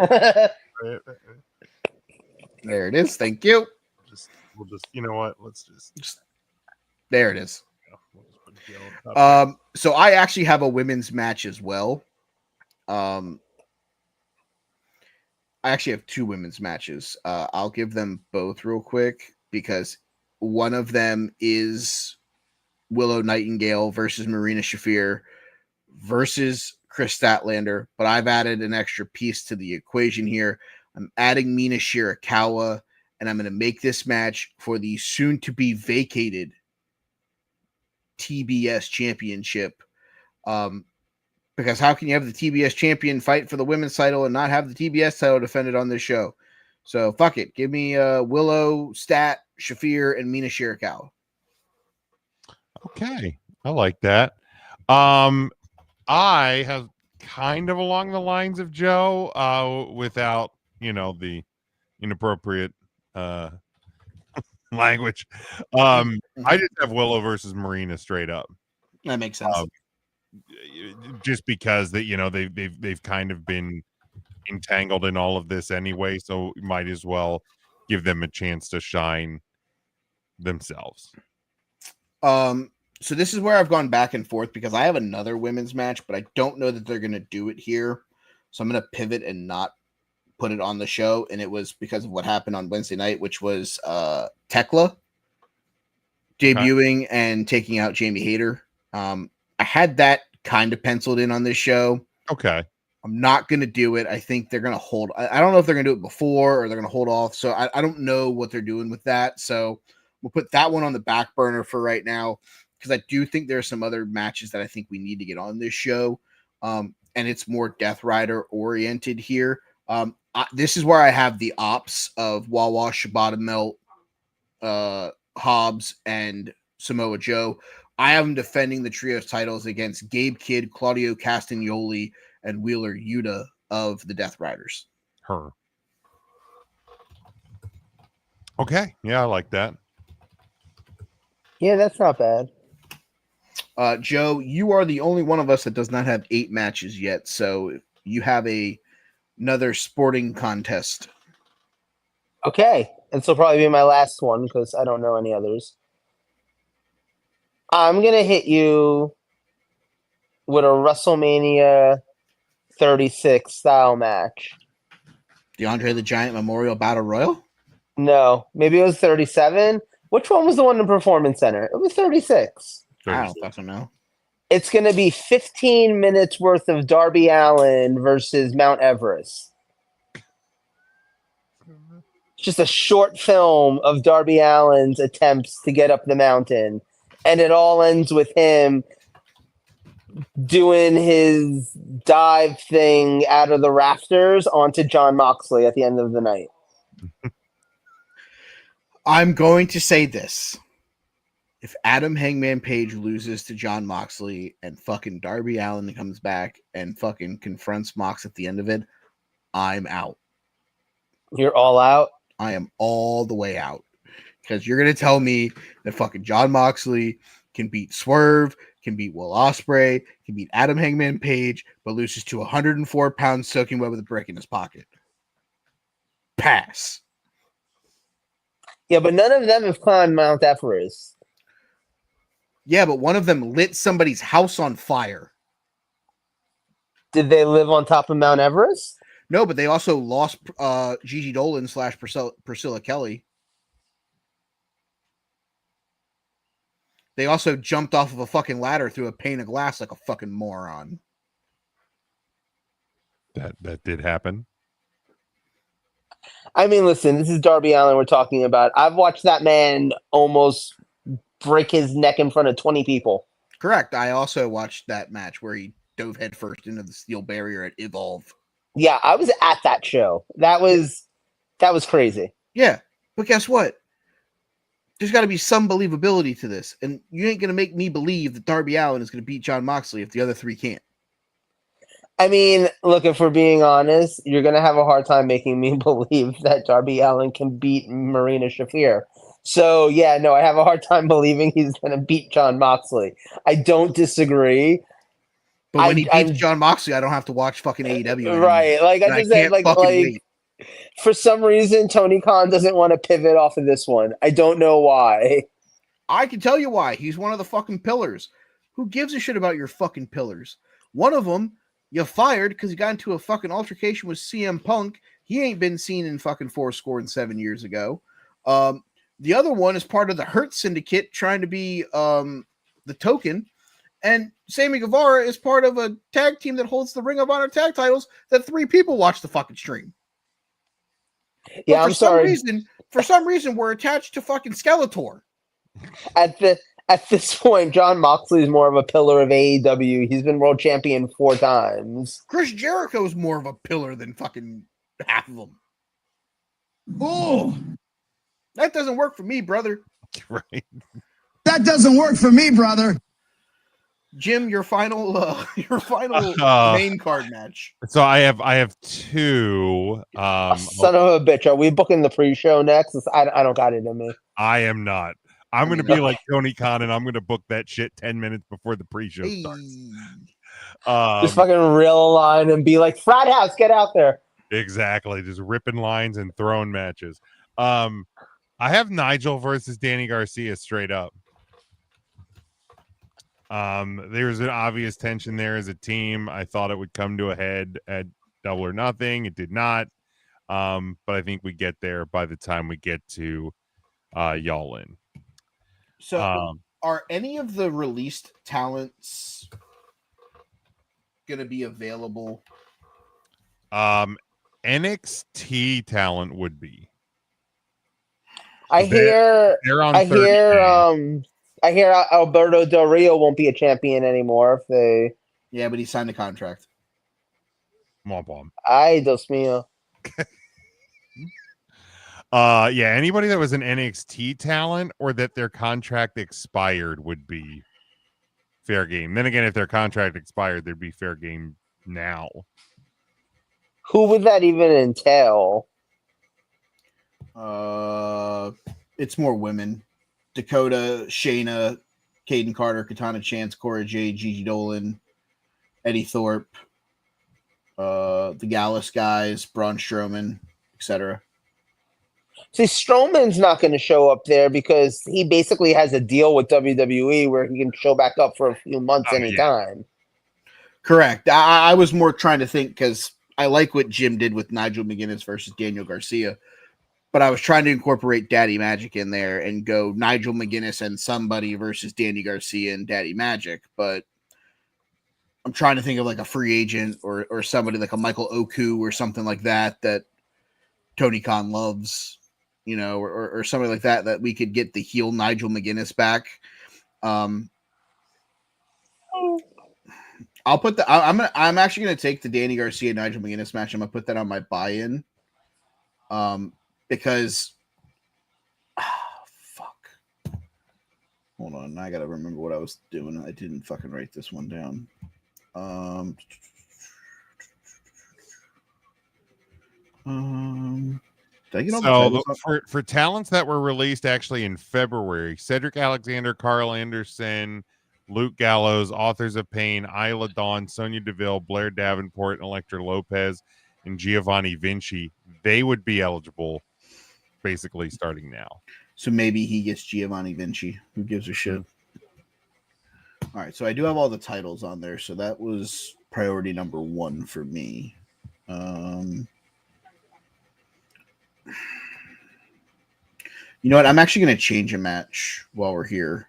There it is. Thank you. We'll just, you know what? Let's just there it is. we'll just put the yellow top So I actually have a women's match as well. I actually have two women's matches. I'll give them both real quick because one of them is Willow Nightingale versus Marina Shafir versus Chris Statlander, but I've added an extra piece to the equation here. I'm adding Mina Shirakawa, and I'm going to make this match for the soon-to-be vacated TBS championship. Because how can you have the TBS champion fight for the women's title and not have the TBS title defended on this show? So fuck it. Give me Willow, Stat, Shafir, and Mina Shirakawa. Okay, I like that. I have kind of along the lines of Joe, without the inappropriate language. I just have Willow versus Marina straight up. That makes sense. Just because they've kind of been entangled in all of this anyway, so might as well give them a chance to shine themselves. So this is where I've gone back and forth because I have another women's match, but I don't know that they're going to do it here. So I'm going to pivot and not put it on the show. And it was because of what happened on Wednesday night, which was Tekla debuting and taking out Jamie Hayter. I had that kind of penciled in on this show. Okay. I'm not going to do it. I think they're going to hold. I don't know if they're going to do it before or they're going to hold off. So I don't know what they're doing with that. So we'll put that one on the back burner for right now because I do think there are some other matches that I think we need to get on this show. And it's more Death Rider oriented here. This is where I have the ops of Wawa, Shibata Melt, Hobbs, and Samoa Joe. I have them defending the trios titles against Gabe Kidd, Claudio Castagnoli, and Wheeler Yuta of the Death Riders. Her. Okay. Yeah, I like that. Yeah, that's not bad. Joe, you are the only one of us that does not have 8 matches yet, so you have another sporting contest. Okay, and this will probably be my last one because I don't know any others. I'm gonna hit you with a WrestleMania 36 style match. The Andre the Giant Memorial Battle Royal? No, maybe it was 37. Which one was the one in the Performance Center? It was 36. I don't fucking know. It's going to be 15 minutes worth of Darby Allin versus Mount Everest. It's just a short film of Darby Allin's attempts to get up the mountain. And it all ends with him doing his dive thing out of the rafters onto John Moxley at the end of the night. I'm going to say this. If Adam Hangman Page loses to John Moxley and fucking Darby Allin comes back and fucking confronts Mox at the end of it, I'm out. You're all out? I am all the way out. Because you're going to tell me that fucking John Moxley can beat Swerve, can beat Will Ospreay, can beat Adam Hangman Page, but loses to 104-pound soaking wet with a brick in his pocket. Pass. Yeah, but none of them have climbed Mount Everest. Yeah, but one of them lit somebody's house on fire. Did they live on top of Mount Everest? No, but they also lost Gigi Dolan / Priscilla Kelly. They also jumped off of a fucking ladder through a pane of glass like a fucking moron. That did happen. I mean, listen, this is Darby Allin we're talking about. I've watched that man almost break his neck in front of 20 people. Correct. I also watched that match where he dove headfirst into the steel barrier at Evolve. Yeah, I was at that show. That was crazy. Yeah, but guess what? There's got to be some believability to this, and you ain't gonna make me believe that Darby Allin is gonna beat Jon Moxley if the other three can't. I mean, look, if we're being honest, you're going to have a hard time making me believe that Darby Allin can beat Marina Shafir. So, yeah, no, I have a hard time believing he's going to beat Jon Moxley. I don't disagree. But when he beats Jon Moxley, I don't have to watch fucking AEW anymore. Right. Like, I just said, like wait. For some reason, Tony Khan doesn't want to pivot off of this one. I don't know why. I can tell you why. He's one of the fucking pillars. Who gives a shit about your fucking pillars? One of them, you fired because he got into a fucking altercation with CM Punk. He ain't been seen in fucking 7 years ago. The other one is part of the Hurt Syndicate trying to be the token. And Sammy Guevara is part of a tag team that holds the Ring of Honor tag titles that 3 people watch the fucking stream. Yeah, I'm sorry. For some reason, we're attached to fucking Skeletor. At this point, Jon Moxley is more of a pillar of AEW. He's been world champion 4 times. Chris Jericho is more of a pillar than fucking half of them. Oh, that doesn't work for me, brother. Right. That doesn't work for me, brother. Jim, your final main card match. So I have 2. Son of a bitch. Are we booking the pre-show next? I don't got it in me. I am not. I'm going to be like Tony Khan, and I'm going to book that shit 10 minutes before the pre-show starts. Just fucking reel a line and be like, frat house, get out there. Exactly. Just ripping lines and throwing matches. I have Nigel versus Danny Garcia straight up. There's an obvious tension there as a team. I thought it would come to a head at Double or Nothing. It did not. But I think we get there by the time we get to Y'all In. So are any of the released talents going to be available? NXT talent would be. I hear Alberto Del Rio won't be a champion anymore if they. Yeah, but he signed a contract. Womp. Ay, Dios mío. Yeah, anybody that was an NXT talent or that their contract expired would be fair game. Then again, if their contract expired, there'd be fair game now. Who would that even entail? It's more women. Dakota, Shayna, Kaden Carter, Katana Chance, Cora Jade, Gigi Dolan, Eddie Thorpe, the Gallus guys, Braun Strowman, etc. See, Strowman's not going to show up there because he basically has a deal with WWE where he can show back up for a few months anytime. Correct. I was more trying to think because I like what Jim did with Nigel McGuinness versus Daniel Garcia, but I was trying to incorporate Daddy Magic in there and go Nigel McGuinness and somebody versus Danny Garcia and Daddy Magic, but I'm trying to think of like a free agent or somebody like a Michael Oku or something like that Tony Khan loves, you know, or somebody like that we could get the heel Nigel McGuinness back. I'll put the. I'm actually gonna take the Danny Garcia Nigel McGuinness match. I'm gonna put that on my buy-in, because, fuck. Hold on, I gotta remember what I was doing. I didn't fucking write this one down. Did I get all the titles up? For talents that were released actually in February, Cedric Alexander, Carl Anderson, Luke Gallows, Authors of Pain, Isla Dawn, Sonya Deville, Blair Davenport, Elektra Lopez, and Giovanni Vinci, they would be eligible basically starting now. So maybe he gets Giovanni Vinci. Who gives a shit? All right, so I do have all the titles on there. So that was priority number 1 for me. You know what? I'm actually going to change a match while we're here.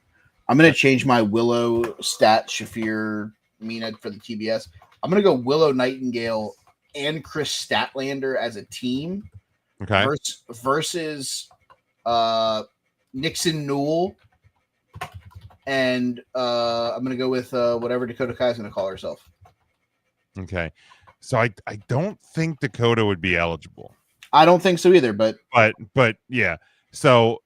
I'm going to change my Willow Stat Shafir Mina for the TBS. I'm going to go Willow Nightingale and Chris Statlander as a team Okay. versus Nixon Newell. And I'm going to go with whatever Dakota Kai is going to call herself. Okay. So I don't think Dakota would be eligible. I don't think so either, but yeah. So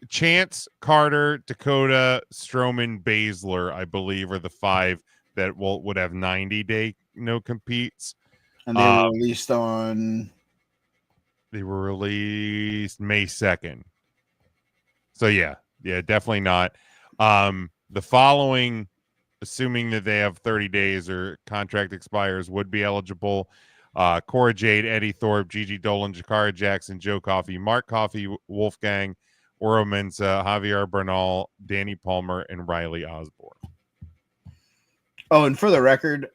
Chance, Carter, Dakota, Strowman, Baszler, I believe, are the 5 that would have 90-day no competes. And they were released on. They were released May 2nd. So yeah, definitely not. The following, assuming that they have 30 days or contract expires, would be eligible. Cora Jade, Eddie Thorpe, Gigi Dolan, Jakara Jackson, Joe Coffey, Mark Coffey, Wolfgang, Oro Mensa, Javier Bernal, Danny Palmer, and Riley Osborne. Oh, and for the record,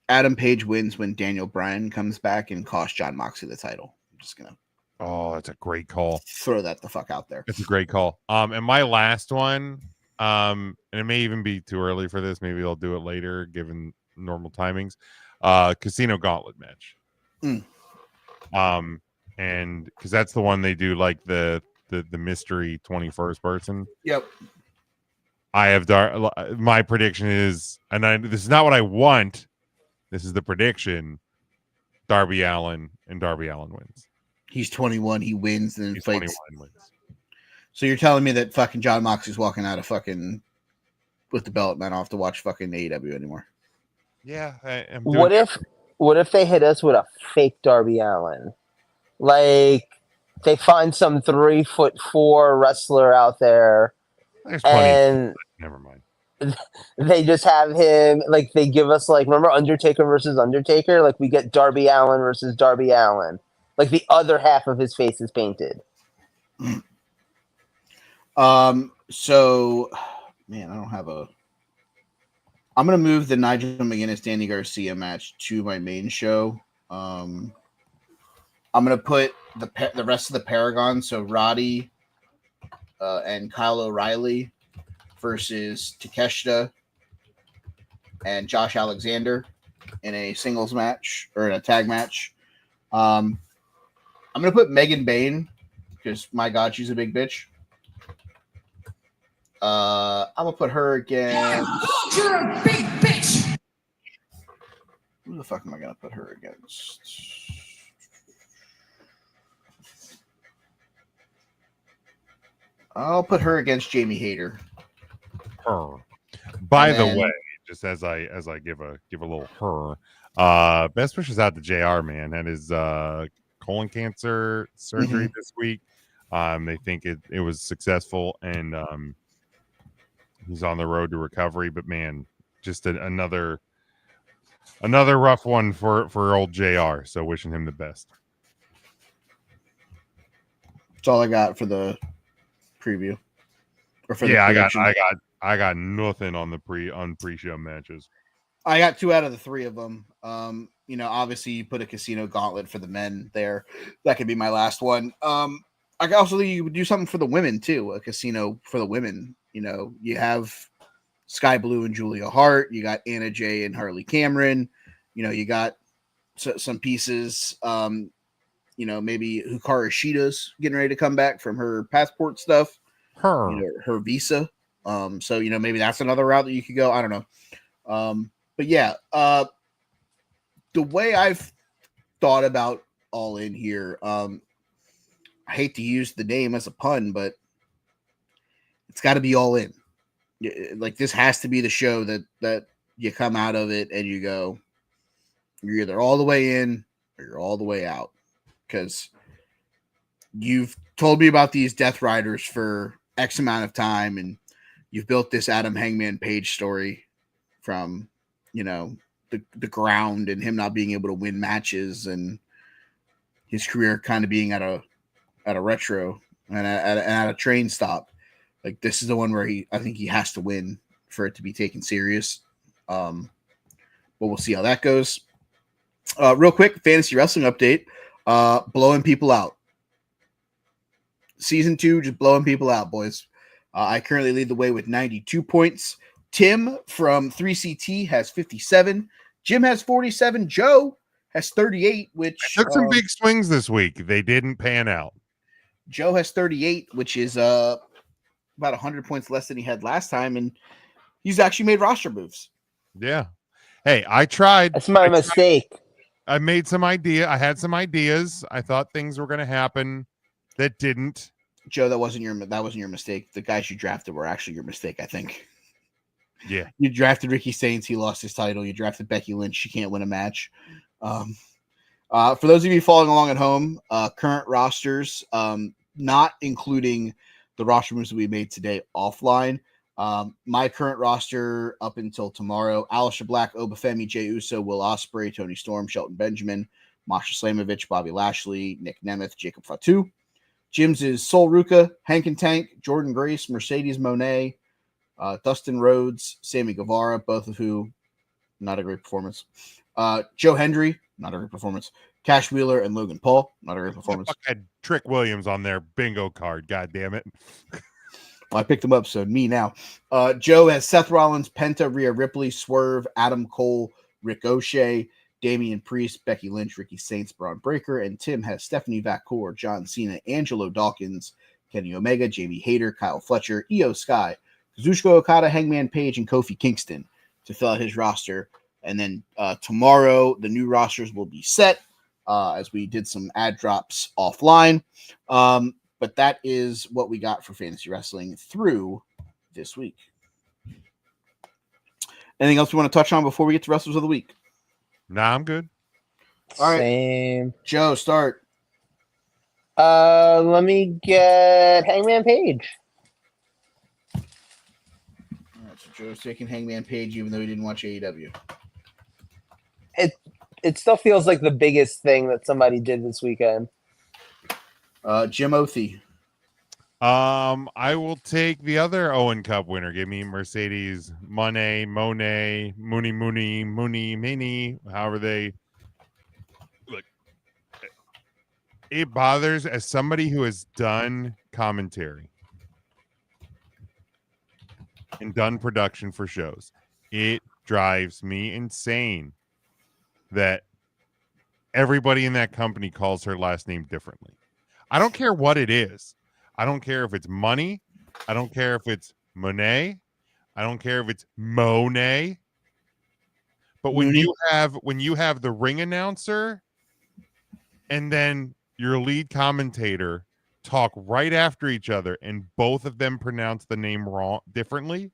Adam Page wins when Daniel Bryan comes back and costs John Moxley the title. I'm just gonna. Oh, that's a great call. Throw that the fuck out there. It's a great call. And my last one, and it may even be too early for this. Maybe I'll do it later, given normal timings. Casino Gauntlet match. And because that's the one they do like the mystery 21st person. Yep. I have my prediction is, and this is not what I want. This is the prediction. Darby Allin wins. He's 21. He wins and then fights. 21 wins. So you're telling me that fucking John Moxley's walking out of fucking with the belt, man? I don't have to watch fucking AEW anymore. Yeah. What if they hit us with a fake Darby Allin? Like they find some 3'4" wrestler out there, and never mind. They just have him, like they give us, like, remember Undertaker versus Undertaker? Like we get Darby Allin versus Darby Allin. Like the other half of his face is painted. So, man, I don't have a. I'm gonna move the Nigel McGuinness Danny Garcia match to my main show. I'm gonna put the rest of the Paragon, so Roddy and Kyle O'Reilly versus Takeshita and Josh Alexander in a singles match or in a tag match. I'm gonna put Megan Bain because my God, she's a big bitch. I'm gonna put her against. You're a big bitch. Who the fuck am I gonna put her against? I'll put her against Jamie Hayter. Her. By the way, just as I give a little best wishes out to JR, man. Had his colon cancer surgery this week. They think it was successful, and he's on the road to recovery. But man, just another rough one for old JR. So wishing him the best. That's all I got for the preview. Or for I got nothing on the pre-show matches. I got 2 out of the 3 of them. Obviously you put a Casino Gauntlet for the men there. That could be my last one. I also think you would do something for the women too. A casino for the women. You have Sky Blue and Julia Hart. You got Anna Jay and Harley Cameron. You got some pieces. Maybe Hikaru Shida's getting ready to come back from her passport stuff. Her visa. So maybe that's another route that you could go. I don't know. But yeah, the way I've thought about All In here, I hate to use the name as a pun, but it's got to be All In. Like this has to be the show that you come out of it and you go, you're either all the way in or you're all the way out, because you've told me about these Death Riders for X amount of time, and you've built this Adam Hangman Page story from, the ground and him not being able to win matches and his career kind of being at a retro and at a train stop. Like this is the one where I think he has to win for it to be taken serious. But we'll see how that goes. Real quick, fantasy wrestling update. Blowing people out. Season 2, just blowing people out, boys. I currently lead the way with 92 points. Tim from 3CT has 57. Jim has 47. Joe has 38, which I took some big swings this week. They didn't pan out. Joe has 38, which is about 100 points less than he had last time, and he's actually made roster moves. Yeah. Hey, I tried. That's my mistake. I made some idea. I had some ideas. I thought things were going to happen that didn't. Joe, that wasn't your mistake. The guys you drafted were actually your mistake, I think. Yeah. You drafted Ricky Sainz, he lost his title. You drafted Becky Lynch, she can't win a match. For those of you following along at home, current rosters, not including the roster moves that we made today offline. My current roster up until tomorrow: Aleister Black, Obafemi, Jey Uso, Will Ospreay, Tony Storm, Shelton Benjamin, Masha Slamovich, Bobby Lashley, Nick Nemeth, Jacob Fatu. Jim's is Sol Ruka, Hank and Tank, Jordan Grace, Mercedes Moné, Dustin Rhodes, Sammy Guevara, both of who not a great performance. Joe Hendry, not a great performance. Cash Wheeler and Logan Paul, not a great performance. I had Trick Williams on their bingo card. God damn it. Well, I picked him up, so me now. Joe has Seth Rollins, Penta, Rhea Ripley, Swerve, Adam Cole, Ricochet, Damian Priest, Becky Lynch, Ricky Saints, Braun Breaker, and Tim has Stephanie Vacour, John Cena, Angelo Dawkins, Kenny Omega, Jamie Hayter, Kyle Fletcher, Io Sky, Kazuchika Okada, Hangman Page, and Kofi Kingston to fill out his roster. And then tomorrow, the new rosters will be set as we did some ad drops offline. But that is what we got for fantasy wrestling through this week. Anything else we want to touch on before we get to wrestlers of the week? Nah, I'm good. All right. Same. Joe, start. Let me get Hangman Page. All right, so Joe's taking Hangman Page even though he didn't watch AEW. It still feels like the biggest thing that somebody did this weekend. Jim Othie. I will take the other Owen Cup winner. Give me Mercedes Moné, Mooney, however they look. It bothers, as somebody who has done commentary and done production for shows, it drives me insane that everybody in that company calls her last name differently. I don't care what it is. I don't care if it's money. I don't care if it's Monet. I don't care if it's Monet. But when you have the ring announcer and then your lead commentator talk right after each other and both of them pronounce the name wrong differently,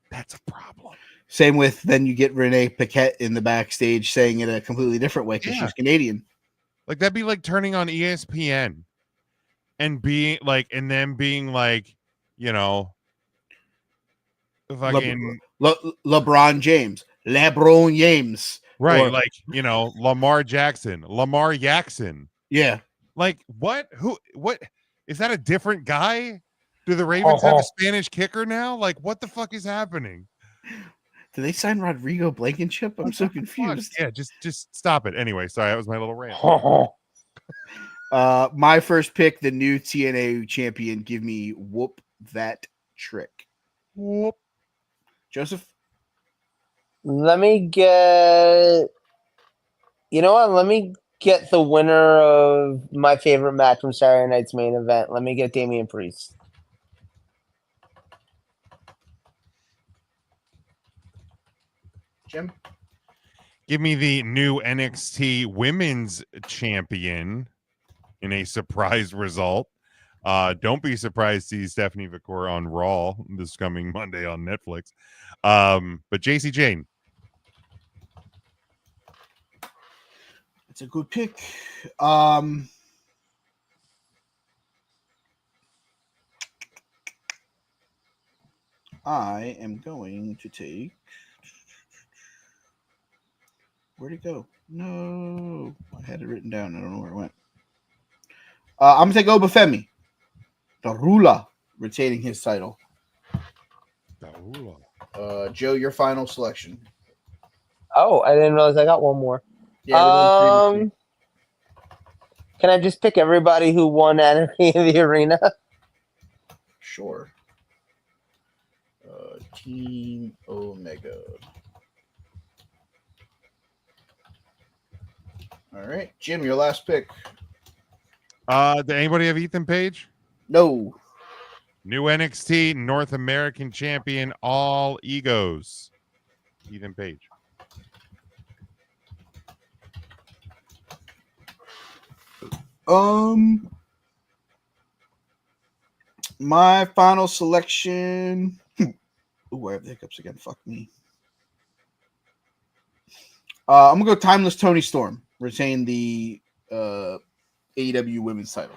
that's a problem. Same with then you get Renee Paquette in the backstage saying it a completely different way because she's Canadian. Like that'd be like turning on ESPN and being like, and then being like, you know, fucking LeBron James, right? Or, like, you know, Lamar Jackson. Yeah. Like what? What is that? A different guy? Do the Ravens have a Spanish kicker now? Like, what the fuck is happening? Did they sign Rodrigo Blankenship? I'm so confused. Yeah, just stop it. Anyway, sorry, that was my little rant. My first pick, the new TNA champion. Give me Whoop That Trick. Whoop. Joseph? Let me get... You know what? Let me get the winner of my favorite match from Saturday night's main event. Let me get Damian Priest. Jim? Give me the new NXT Women's Champion in a surprise result. Don't be surprised to see Stephanie Vacour on Raw this coming Monday on Netflix. But JC Jane. It's a good pick. I am going to take... Where'd it go? No. I had it written down. I don't know where it went. I'm going to take Obafemi. The Rula retaining his title. Joe, your final selection. Oh, I didn't realize I got one more. Yeah, can I just pick everybody who won Anarchy in the Arena? Sure. Team Omega. All right, Jim, your last pick. Did anybody have Ethan Page? No. New NXT North American Champion, All Egos. Ethan Page. My final selection. Ooh, I have the hiccups again. Fuck me. I'm gonna go Timeless Tony Storm. Retain the AEW Women's title.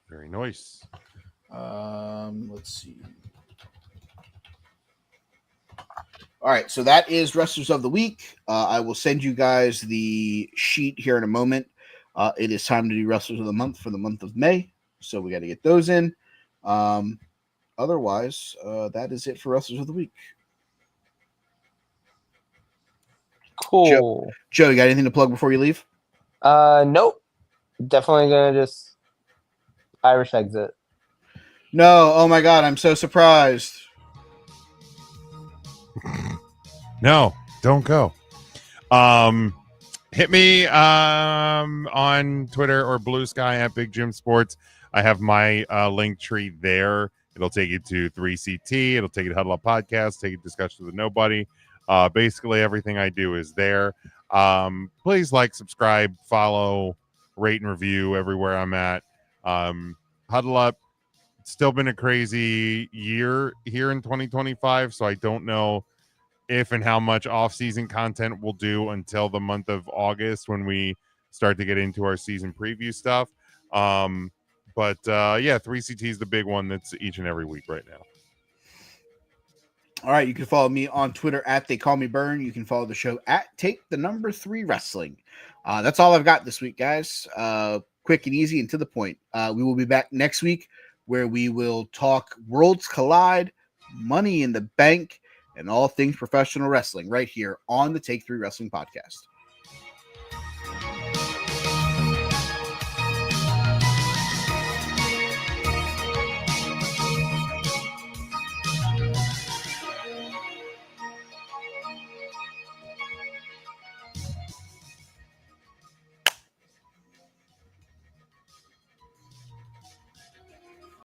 Very nice. Let's see. All right, so that is Wrestlers of the Week. I will send you guys the sheet here in a moment. It is time to do Wrestlers of the Month for the month of May, so we got to get those in. Otherwise, that is it for Wrestlers of the Week. Cool. Joe, you got anything to plug before you leave? Nope. Definitely gonna just Irish exit. No. Oh my God, I'm so surprised. No, don't go. Hit me on Twitter or Blue Sky at Big Jim Sports. I have my link tree there. It'll take you to 3CT. It'll take you to Huddle Up Podcast, take you to Discussions with Nobody. Basically, everything I do is there. Please like, subscribe, follow, rate, and review everywhere I'm at. Huddle Up. It's still been a crazy year here in 2025, so I don't know if and how much off-season content we'll do until the month of August when we start to get into our season preview stuff. But 3CT is the big one that's each and every week right now. All right, you can follow me on Twitter at They Call Me Burn. You can follow the show at Take3 Wrestling. That's all I've got this week, guys. Quick and easy and to the point. We will be back next week where we will talk Worlds Collide, Money in the Bank, and all things professional wrestling right here on the Take3 Wrestling Podcast.